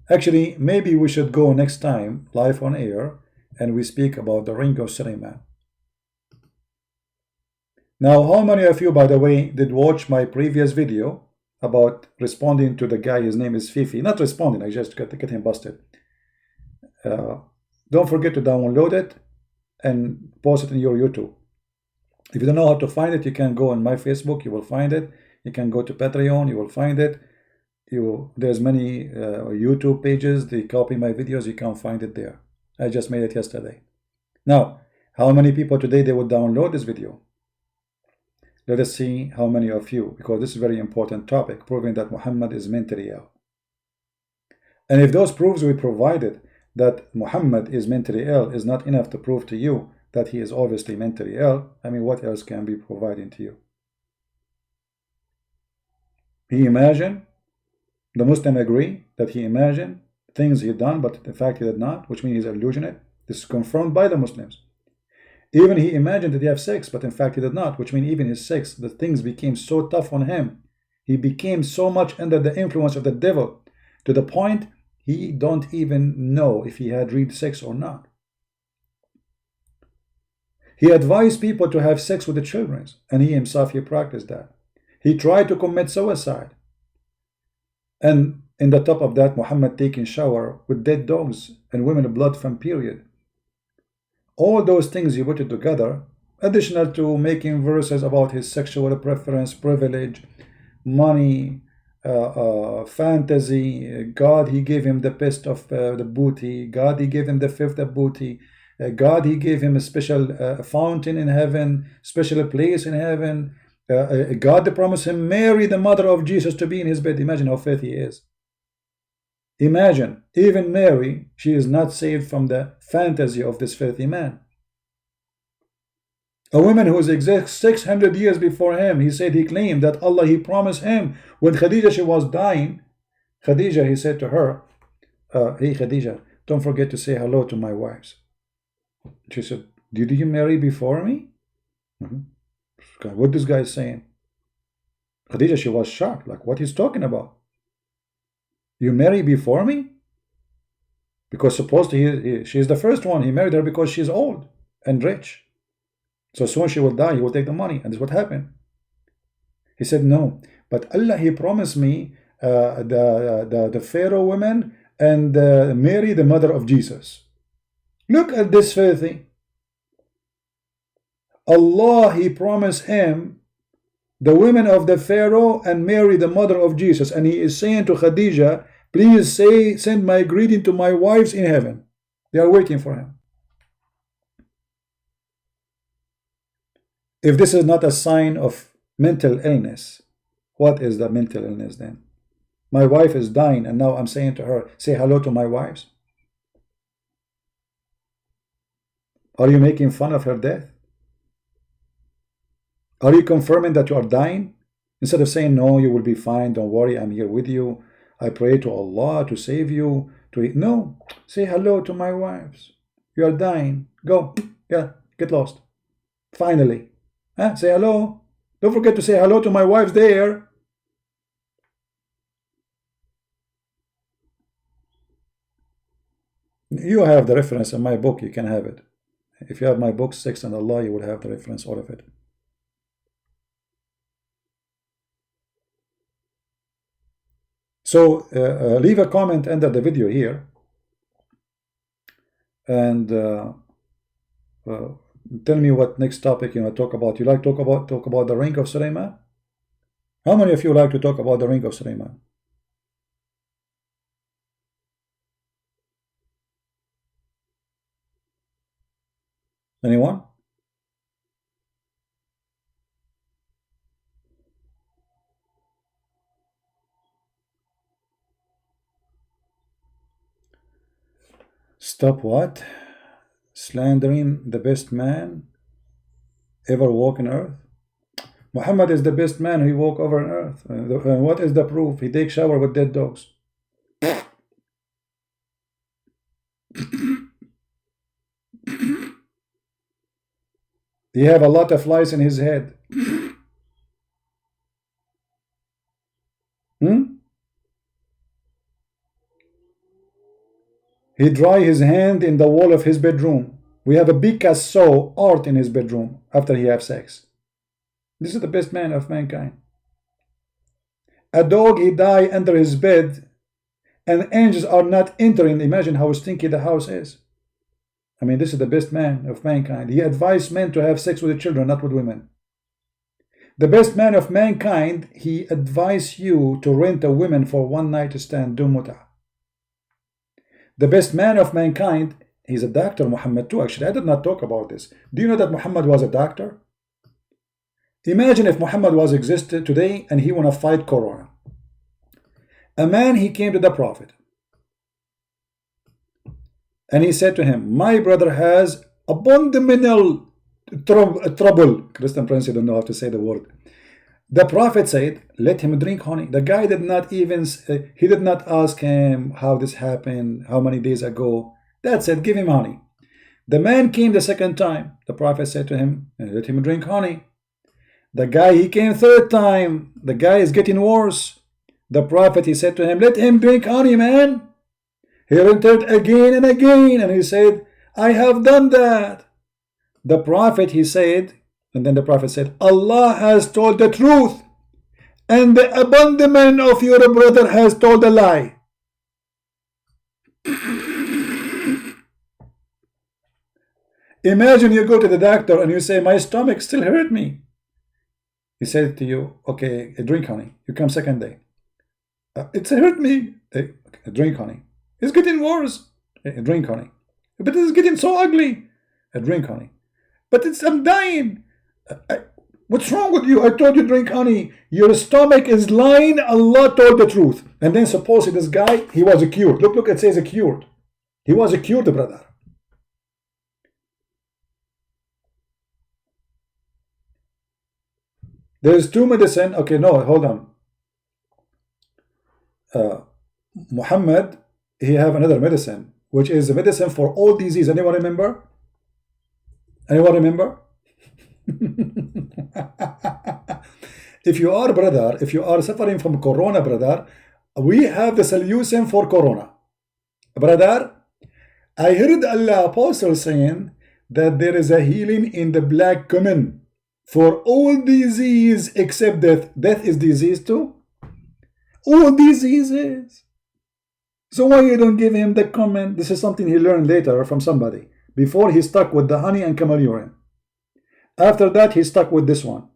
Speaker 1: Actually, maybe we should go next time live on air and we speak about the ring of Sulaiman. Now, how many of you, by the way, did watch my previous video about responding to the guy? His name is Fifi. Not responding, I just get him busted. Don't forget to download it and post it in your YouTube. If you don't know how to find it, you can go on my Facebook, you will find it. You can go to Patreon, you will find it. There's many YouTube pages, they copy my videos, you can find it there. I just made it yesterday. Now, how many people today they would download this video? Let us see how many of you, because this is a very important topic, proving that Muhammad is mentally ill. And if those proofs we provided that Muhammad is mentally ill is not enough to prove to you that he is obviously mentally ill, I mean, what else can be providing to you? He imagined, the Muslim agree that he imagined things he done, but in fact he did not, which means he's illusionate. This is confirmed by the Muslims. Even he imagined that he had sex, but in fact he did not, which means even his sex, the things became so tough on him. He became so much under the influence of the devil to the point he don't even know if he had real sex or not. He advised people to have sex with the children, and he himself, he practiced that. He tried to commit suicide. And in the top of that, Muhammad taking shower with dead dogs and women blood from period. All those things he put it together, additional to making verses about his sexual preference, privilege, money, fantasy. God, he gave him the best of the booty. God, he gave him the fifth of booty. God, he gave him a special fountain in heaven, special place in heaven. God promised him Mary, the mother of Jesus, to be in his bed. Imagine how filthy he is. Imagine, even Mary, she is not saved from the fantasy of this filthy man. A woman who was exact 600 years before him, he said, he claimed that Allah, he promised him, when Khadija, she was dying, Khadija, he said to her, hey Khadija, don't forget to say hello to my wives. She said, did you marry before me? What this guy is saying? Khadija, she was shocked, like what he's talking about. You marry before me? Because supposedly she is the first one. He married her because she's old and rich. So soon she will die, he will take the money. And this is what happened. He said, no, but Allah, he promised me the Pharaoh women and Mary, the mother of Jesus. Look at this filthy. Allah, he promised him the women of the Pharaoh and Mary, the mother of Jesus. And he is saying to Khadija, please send my greeting to my wives in heaven. They are waiting for him. If this is not a sign of mental illness, what is the mental illness then? My wife is dying and now I'm saying to her, say hello to my wives. Are you making fun of her death? Are you confirming that you are dying? Instead of saying, no, you will be fine, don't worry, I'm here with you, I pray to Allah to save you. No, say hello to my wives. You are dying. Go, yeah, get lost. Finally. Say hello. Don't forget to say hello to my wives there. You have the reference in my book, you can have it. If you have my book, Sex and Allah, you will have the reference, all of it. So leave a comment under the video here And tell me what next topic you want to talk about. You like talk about the ring of Sulaiman? How many of you like to talk about the ring of Sulaiman? Anyone? Stop what? Slandering the best man ever walk on earth? Muhammad is the best man who walk over on earth. What is the proof? He takes shower with dead dogs. He have a lot of flies in his head. He dry his hand in the wall of his bedroom. We have a Picasso art in his bedroom after he have sex. This is the best man of mankind. A dog, he die under his bed, and angels are not entering. Imagine how stinky the house is. I mean, this is the best man of mankind. He advised men to have sex with the children, not with women. The best man of mankind, he advised you to rent a woman for one night stand, do muta. The best man of mankind, he's a doctor, Muhammad too. Actually, I did not talk about this. Do you know that Muhammad was a doctor? Imagine if Muhammad was existed today and he want to fight Corona. A man, he came to the Prophet and he said to him, my brother has abdominal trouble. Christian Prince, you don't know how to say the word. The Prophet said, let him drink honey. The guy did not even, he did not ask him how this happened, how many days ago. That's it, give him honey. The man came the second time. The Prophet said to him, let him drink honey. The guy, he came third time. The guy is getting worse. The Prophet, he said to him, let him drink honey, man. He returned again and again, and he said, I have done that. The Prophet, he said, and then the Prophet said, Allah has told the truth, and the abandonment of your brother has told a lie. Imagine you go to the doctor and you say, my stomach still hurt me. He said to you, okay, drink honey. You come second day. It's hurt me. Drink honey. It's getting worse. Drink honey. But it's getting so ugly. Drink honey. But I'm dying. What's wrong with you? I told you drink honey. Your stomach is lying. Allah told the truth. And then supposedly this guy, he was cured. Look, it says cured. He was cured, brother. There's two medicine. Okay, no, hold on. Muhammad, he have another medicine, which is a medicine for all disease. Anyone remember? Anyone remember? If you are, brother, if you are suffering from corona, brother, we have the solution for corona. Brother, I heard Allah Apostle saying that there is a healing in the black cumin for all disease except death. Death is disease too. All diseases. So why you don't give him the cumin? This is something he learned later from somebody. Before he stuck with the honey and camel urine. After that he stuck with this one.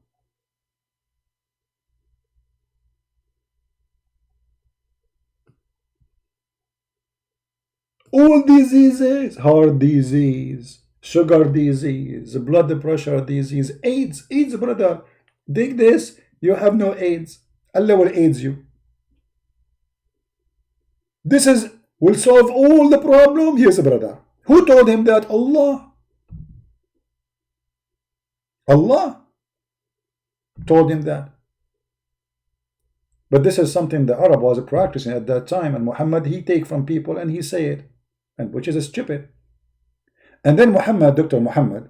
Speaker 1: All diseases, heart disease, sugar disease, blood pressure disease, AIDS, brother. Dig this, you have no AIDS. Allah will AIDS you. This will solve all the problem. Yes, brother. Who told him that? Allah. Allah told him that. But this is something the Arab was practicing at that time, and Muhammad, he take from people and he say it, and which is stupid. And then Muhammad, Dr. Muhammad,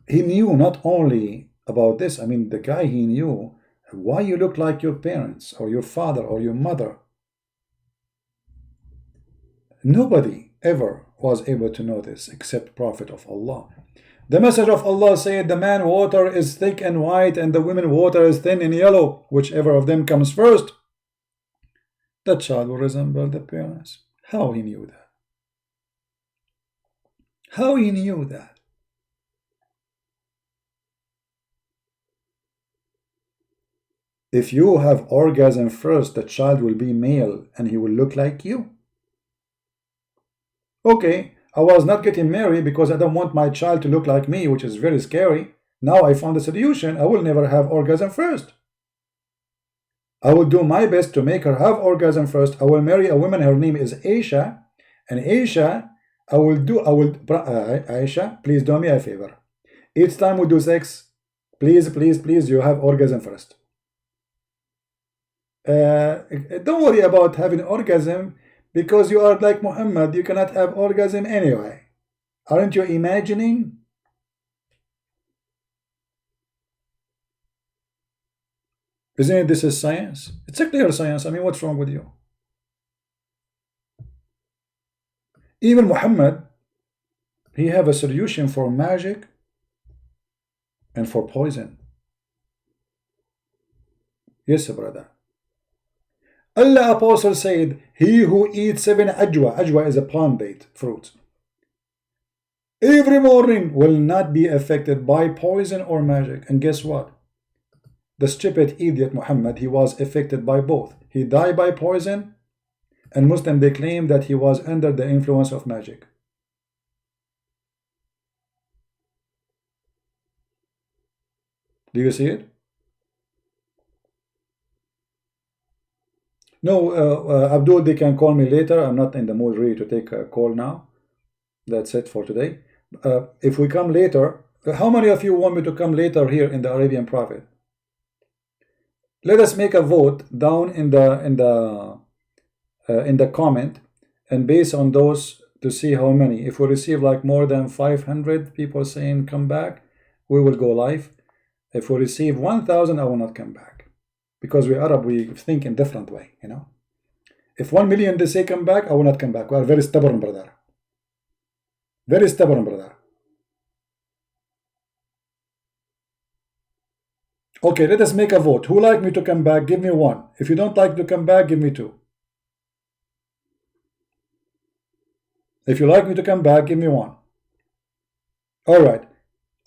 Speaker 1: he knew not only about this, I mean, the guy, he knew why you look like your parents or your father or your mother. Nobody ever was able to know this except Prophet of Allah. The message of Allah said the man water is thick and white and the women water is thin and yellow. Whichever of them comes first, the child will resemble the parents. How he knew that? How he knew that? If you have orgasm first, the child will be male and he will look like you. Okay, I was not getting married because I don't want my child to look like me, which is very scary. Now I found a solution. I will never have orgasm first. I will do my best to make her have orgasm first. I will marry a woman. Her name is Aisha. And Aisha, Aisha, please do me a favor. Each time we do sex, please, please, please, you have orgasm first. Don't worry about having orgasm because you are like Muhammad. You cannot have orgasm anyway. Aren't you imagining? Isn't it this is science? It's a clear science. I mean, what's wrong with you? Even Muhammad, he have a solution for magic and for poison. Yes, brother. Allah Apostle said, he who eats 7 ajwa is a palm date fruit, every morning will not be affected by poison or magic. And guess what? The stupid idiot Muhammad, he was affected by both. He died by poison, and Muslim, they claim that he was under the influence of magic. Do you see it? No, Abdul, they can call me later. I'm not in the mood really to take a call now. That's it for today. If we come later, how many of you want me to come later here in the Arabian Prophet? Let us make a vote down in the comment, and based on those to see how many. If we receive like more than 500 people saying come back, we will go live. If we receive 1,000, I will not come back. Because we Arab, we think in different way, you know. If 1 million they say come back, I will not come back. We are very stubborn, brother. Very stubborn, brother. Okay, let us make a vote. Who like me to come back? Give me 1. If you don't like to come back, give me 2. If you like me to come back, give me 1. All right.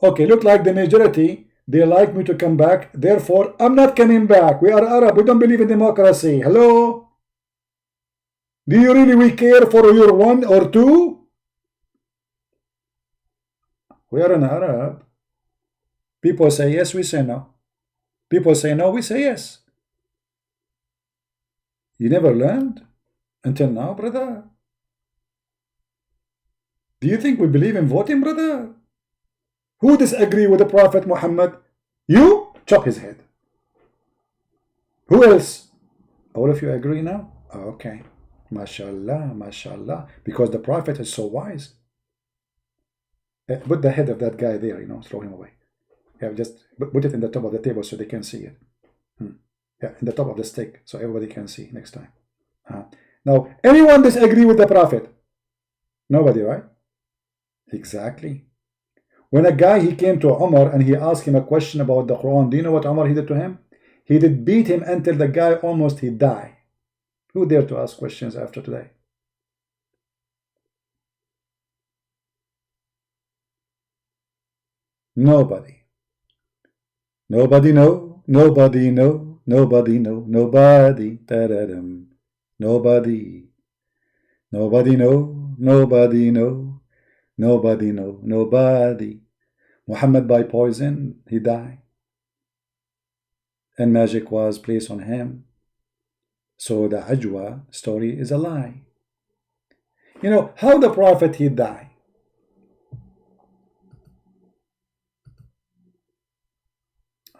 Speaker 1: Okay, look like the majority, they like me to come back. Therefore, I'm not coming back. We are Arab. We don't believe in democracy. Hello? Do you really care for your 1 or 2? We are an Arab. People say yes, we say no. People say no, we say yes. You never learned until now, brother? Do you think we believe in voting, brother? Who disagree with the Prophet Muhammad? You? Chop his head. Who else? All of you agree now? Okay. MashaAllah, MashaAllah. Because the Prophet is so wise. Put the head of that guy there, you know, throw him away. Yeah, just put it in the top of the table so they can see it. Yeah, in the top of the stick so everybody can see next time. Now, anyone disagree with the Prophet? Nobody, right? Exactly. When a guy, he came to Umar and he asked him a question about the Quran, do you know what Umar he did to him? He did beat him until the guy almost he died. Who dare to ask questions after today? Nobody. Nobody know, nobody know, nobody know, nobody. Da-da-dum. Nobody. Nobody know, nobody know, nobody know, nobody. Muhammad by poison, he died. And magic was placed on him. So the Ajwa story is a lie. You know, how the Prophet he died?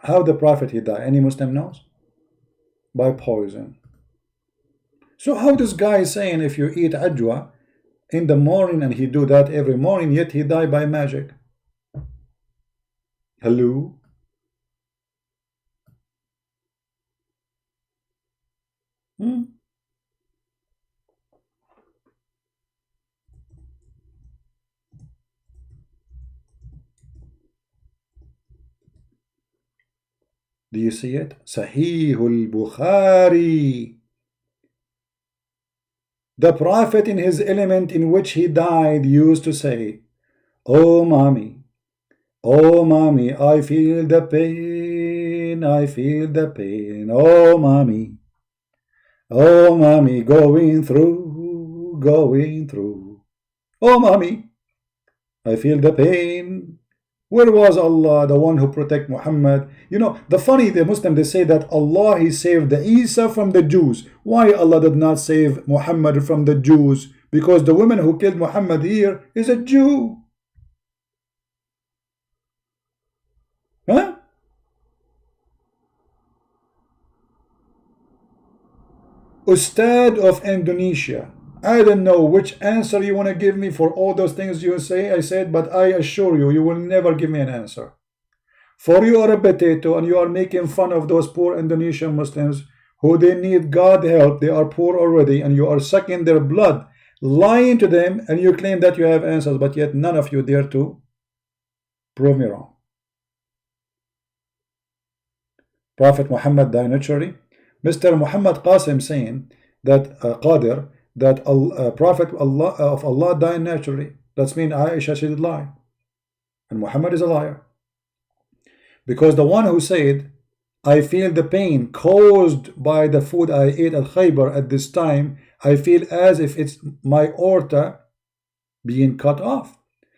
Speaker 1: How the Prophet he died? Any Muslim knows? By poison. So how this guy is saying if you eat Ajwa in the morning and he do that every morning, yet he died by magic? Hello? Do you see it? Sahih al-Bukhari. The Prophet in his element in which he died used to say, "Oh mommy, oh mommy, I feel the pain, I feel the pain, oh mommy, going through, going through. Oh mommy, I feel the pain." Where was Allah, the one who protect Muhammad? You know, the Muslim, they say that Allah, he saved the Isa from the Jews. Why Allah did not save Muhammad from the Jews? Because the woman who killed Muhammad here is a Jew. Huh? Ustad of Indonesia. I don't know which answer you want to give me for all those things you say. I said, but I assure you, you will never give me an answer. For you are a potato and you are making fun of those poor Indonesian Muslims who they need God help. They are poor already and you are sucking their blood, lying to them, and you claim that you have answers, but yet none of you dare to prove me wrong. Prophet Muhammad died naturally. Mr. Muhammad Qasim saying that Qadir, that Prophet of Allah died naturally. That means Aisha, she did lie. And Muhammad is a liar. Because the one who said, I feel the pain caused by the food I ate at Khaybar at this time, I feel as if it's my aorta being cut off.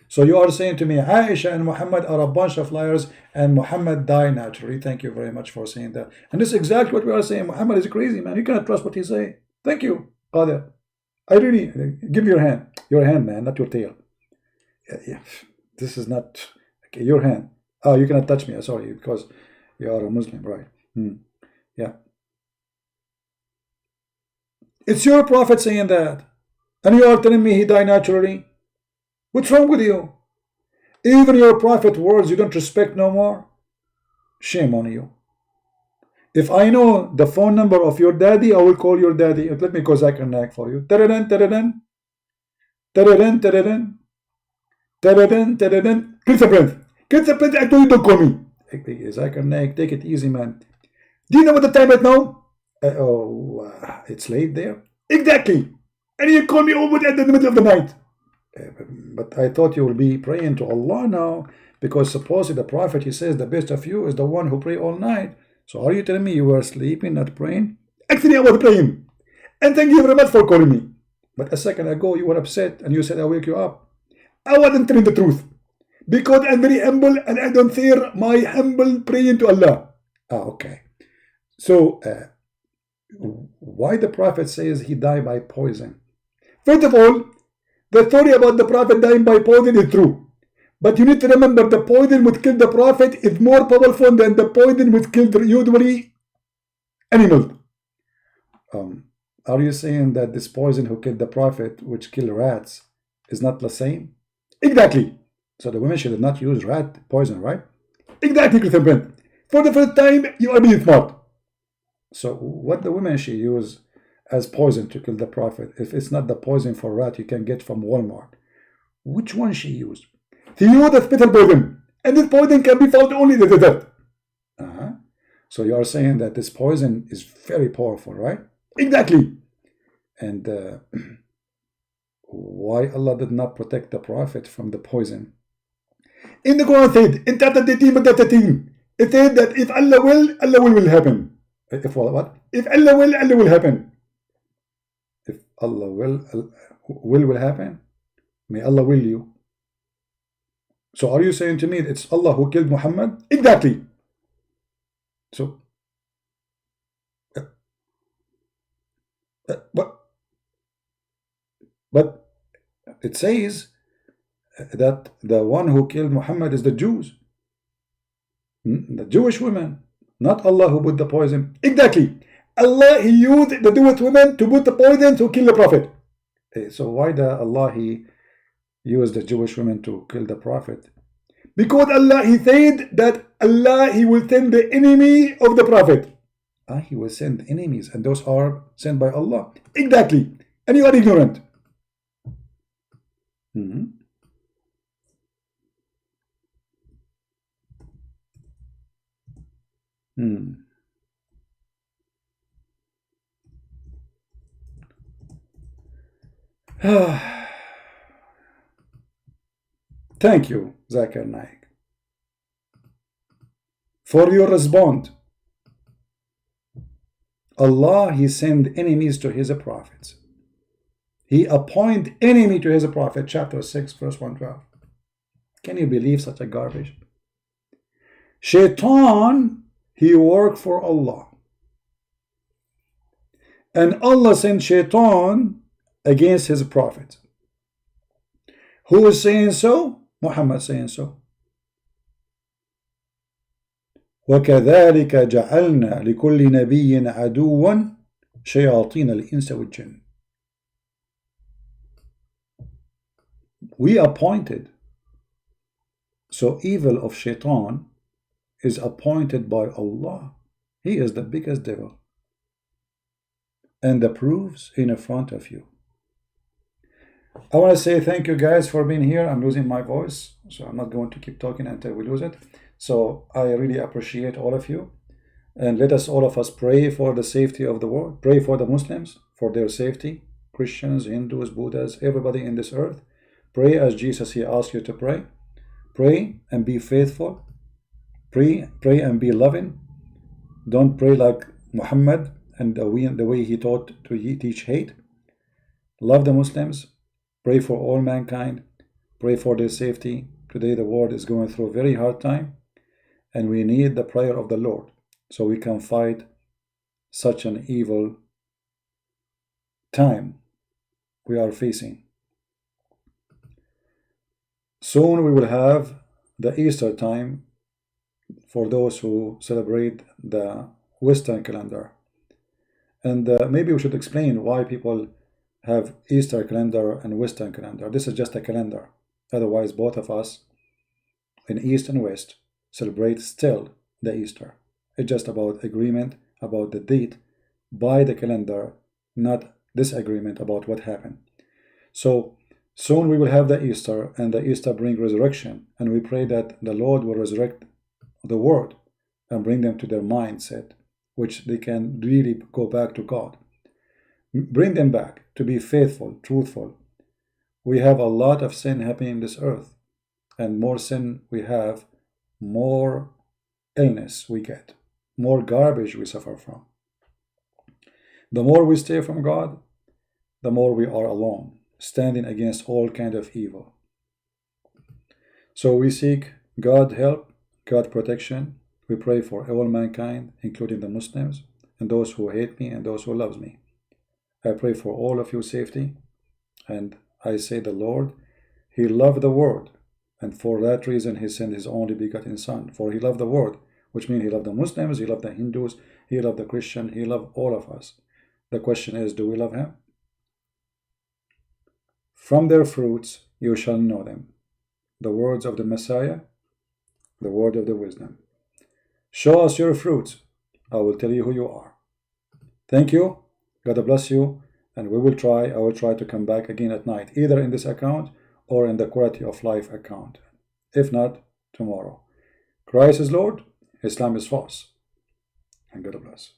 Speaker 1: So you are saying to me, Aisha and Muhammad are a bunch of liars and Muhammad died naturally. Thank you very much for saying that. And this is exactly what we are saying. Muhammad is crazy, man. You cannot trust what he say. Thank you, Qadhi. I really, give me your hand. Your hand, man, not your tail. Yeah. This is not, okay, your hand. Oh, you cannot touch me. Sorry, because you are a Muslim, right? Yeah. It's your prophet saying that. And you are telling me he died naturally? What's wrong with you? Even your prophet words you don't respect no more? Shame on you. If I know the phone number of your daddy, I will call your daddy. Let me go Zakir for you. Taradan, taradan. Taradan, taradan. Taradan, taradan. Kill the breath. Kill the breath. I told you don't call me. Zakir, take it easy, man. Do you know what the time is now? It's late there. Exactly. And you call me over at the middle of the night. But I thought you will be praying to Allah now, because supposedly the Prophet, he says the best of you is the one who pray all night. So are you telling me you were sleeping, not praying? Actually, I was praying. And thank you very much for calling me. But a second ago, you were upset and you said I'll wake you up. I wasn't telling the truth. Because I'm very humble and I don't fear my humble praying to Allah. Okay. So, why the Prophet says he died by poison? First of all, the story about the Prophet dying by poison is true. But you need to remember the poison which killed the Prophet is more powerful than the poison which killed usually animals. Are you saying that this poison who killed the Prophet, which killed rats, is not the same? Exactly. So the women should not use rat poison, right? Exactly, Christian Brent. For the first time, you are being smart. So what the women should use as poison to kill the Prophet, if it's not the poison for rat you can get from Walmart, which one she used? She used a spittle poison, and this poison can be found only in the desert. So you are saying that this poison is very powerful, right? Exactly. And why Allah did not protect the Prophet from the poison? In the Quran said, in chapter 13, it said that if Allah will happen. If what? If Allah will happen. If Allah will happen, may Allah will you. So are you saying to me it's Allah who killed Muhammad? Exactly. So, but it says that the one who killed Muhammad is the Jews, the Jewish women, not Allah who put the poison. Exactly. Allah, he used the Jewish women to put the poison to kill the Prophet. So why the Allah he used the Jewish women to kill the Prophet? Because Allah, he said that Allah, he will send the enemy of the Prophet. He will send enemies, and those are sent by Allah. Exactly. And you are ignorant. Thank you, Zakir Naik, for your response. Allah, He sent enemies to His prophets. He appoint enemy to His prophet, chapter 6, verse 112. Can you believe such a garbage? Shaitan, he worked for Allah. And Allah sent Shaitan against His prophet. Who is saying so? Muhammad saying so. وَكَذَلِكَ جَعَلْنَا لِكُلِّ نَبِيٍّ عَدُوًّا شَيَاطِينَ الْإِنسِ وَالْجِنِّ. We appointed. So evil of Shaitan is appointed by Allah. He is the biggest devil. And the proofs in front of you. I want to say thank you guys for being here. I'm losing my voice, so I'm not going to keep talking until we lose it. So I really appreciate all of you. And let us, all of us, pray for the safety of the world. Pray for the Muslims, for their safety. Christians, Hindus, Buddhas, everybody in this earth. Pray as Jesus, He asked you to pray. Pray and be faithful. Pray and be loving. Don't pray like Muhammad and the way he taught to teach hate. Love the Muslims. Pray for all mankind. Pray for their safety. Today the world is going through a very hard time, and we need the prayer of the Lord so we can fight such an evil time we are facing. Soon we will have the Easter time for those who celebrate the Western calendar. And maybe we should explain why people have Easter calendar and Western calendar. This is just a calendar. Otherwise, both of us in East and West celebrate still the Easter. It's just about agreement about the date by the calendar, not disagreement about what happened. So soon we will have the Easter, and the Easter bring resurrection, and we pray that the Lord will resurrect the world and bring them to their mindset, which they can really go back to God. Bring them back to be faithful, truthful. We have a lot of sin happening in this earth, and more sin we have, more illness we get, more garbage we suffer from. The more we stay from God, the more we are alone, standing against all kind of evil. So we seek God help, God protection. We pray for all mankind, including the Muslims, and those who hate me and those who love me. I pray for all of you safety, and I say the Lord, He loved the world, and for that reason He sent His only begotten Son. For He loved the world, which means He loved the Muslims, He loved the Hindus, He loved the Christian, He loved all of us. The question is, do we love Him? From their fruits you shall know them. The words of the Messiah, the word of the wisdom. Show us your fruits, I will tell you who you are. Thank you. God bless you, and I will try to come back again at night, either in this account or in the Quality of Life account. If not, tomorrow. Christ is Lord, Islam is false, and God bless.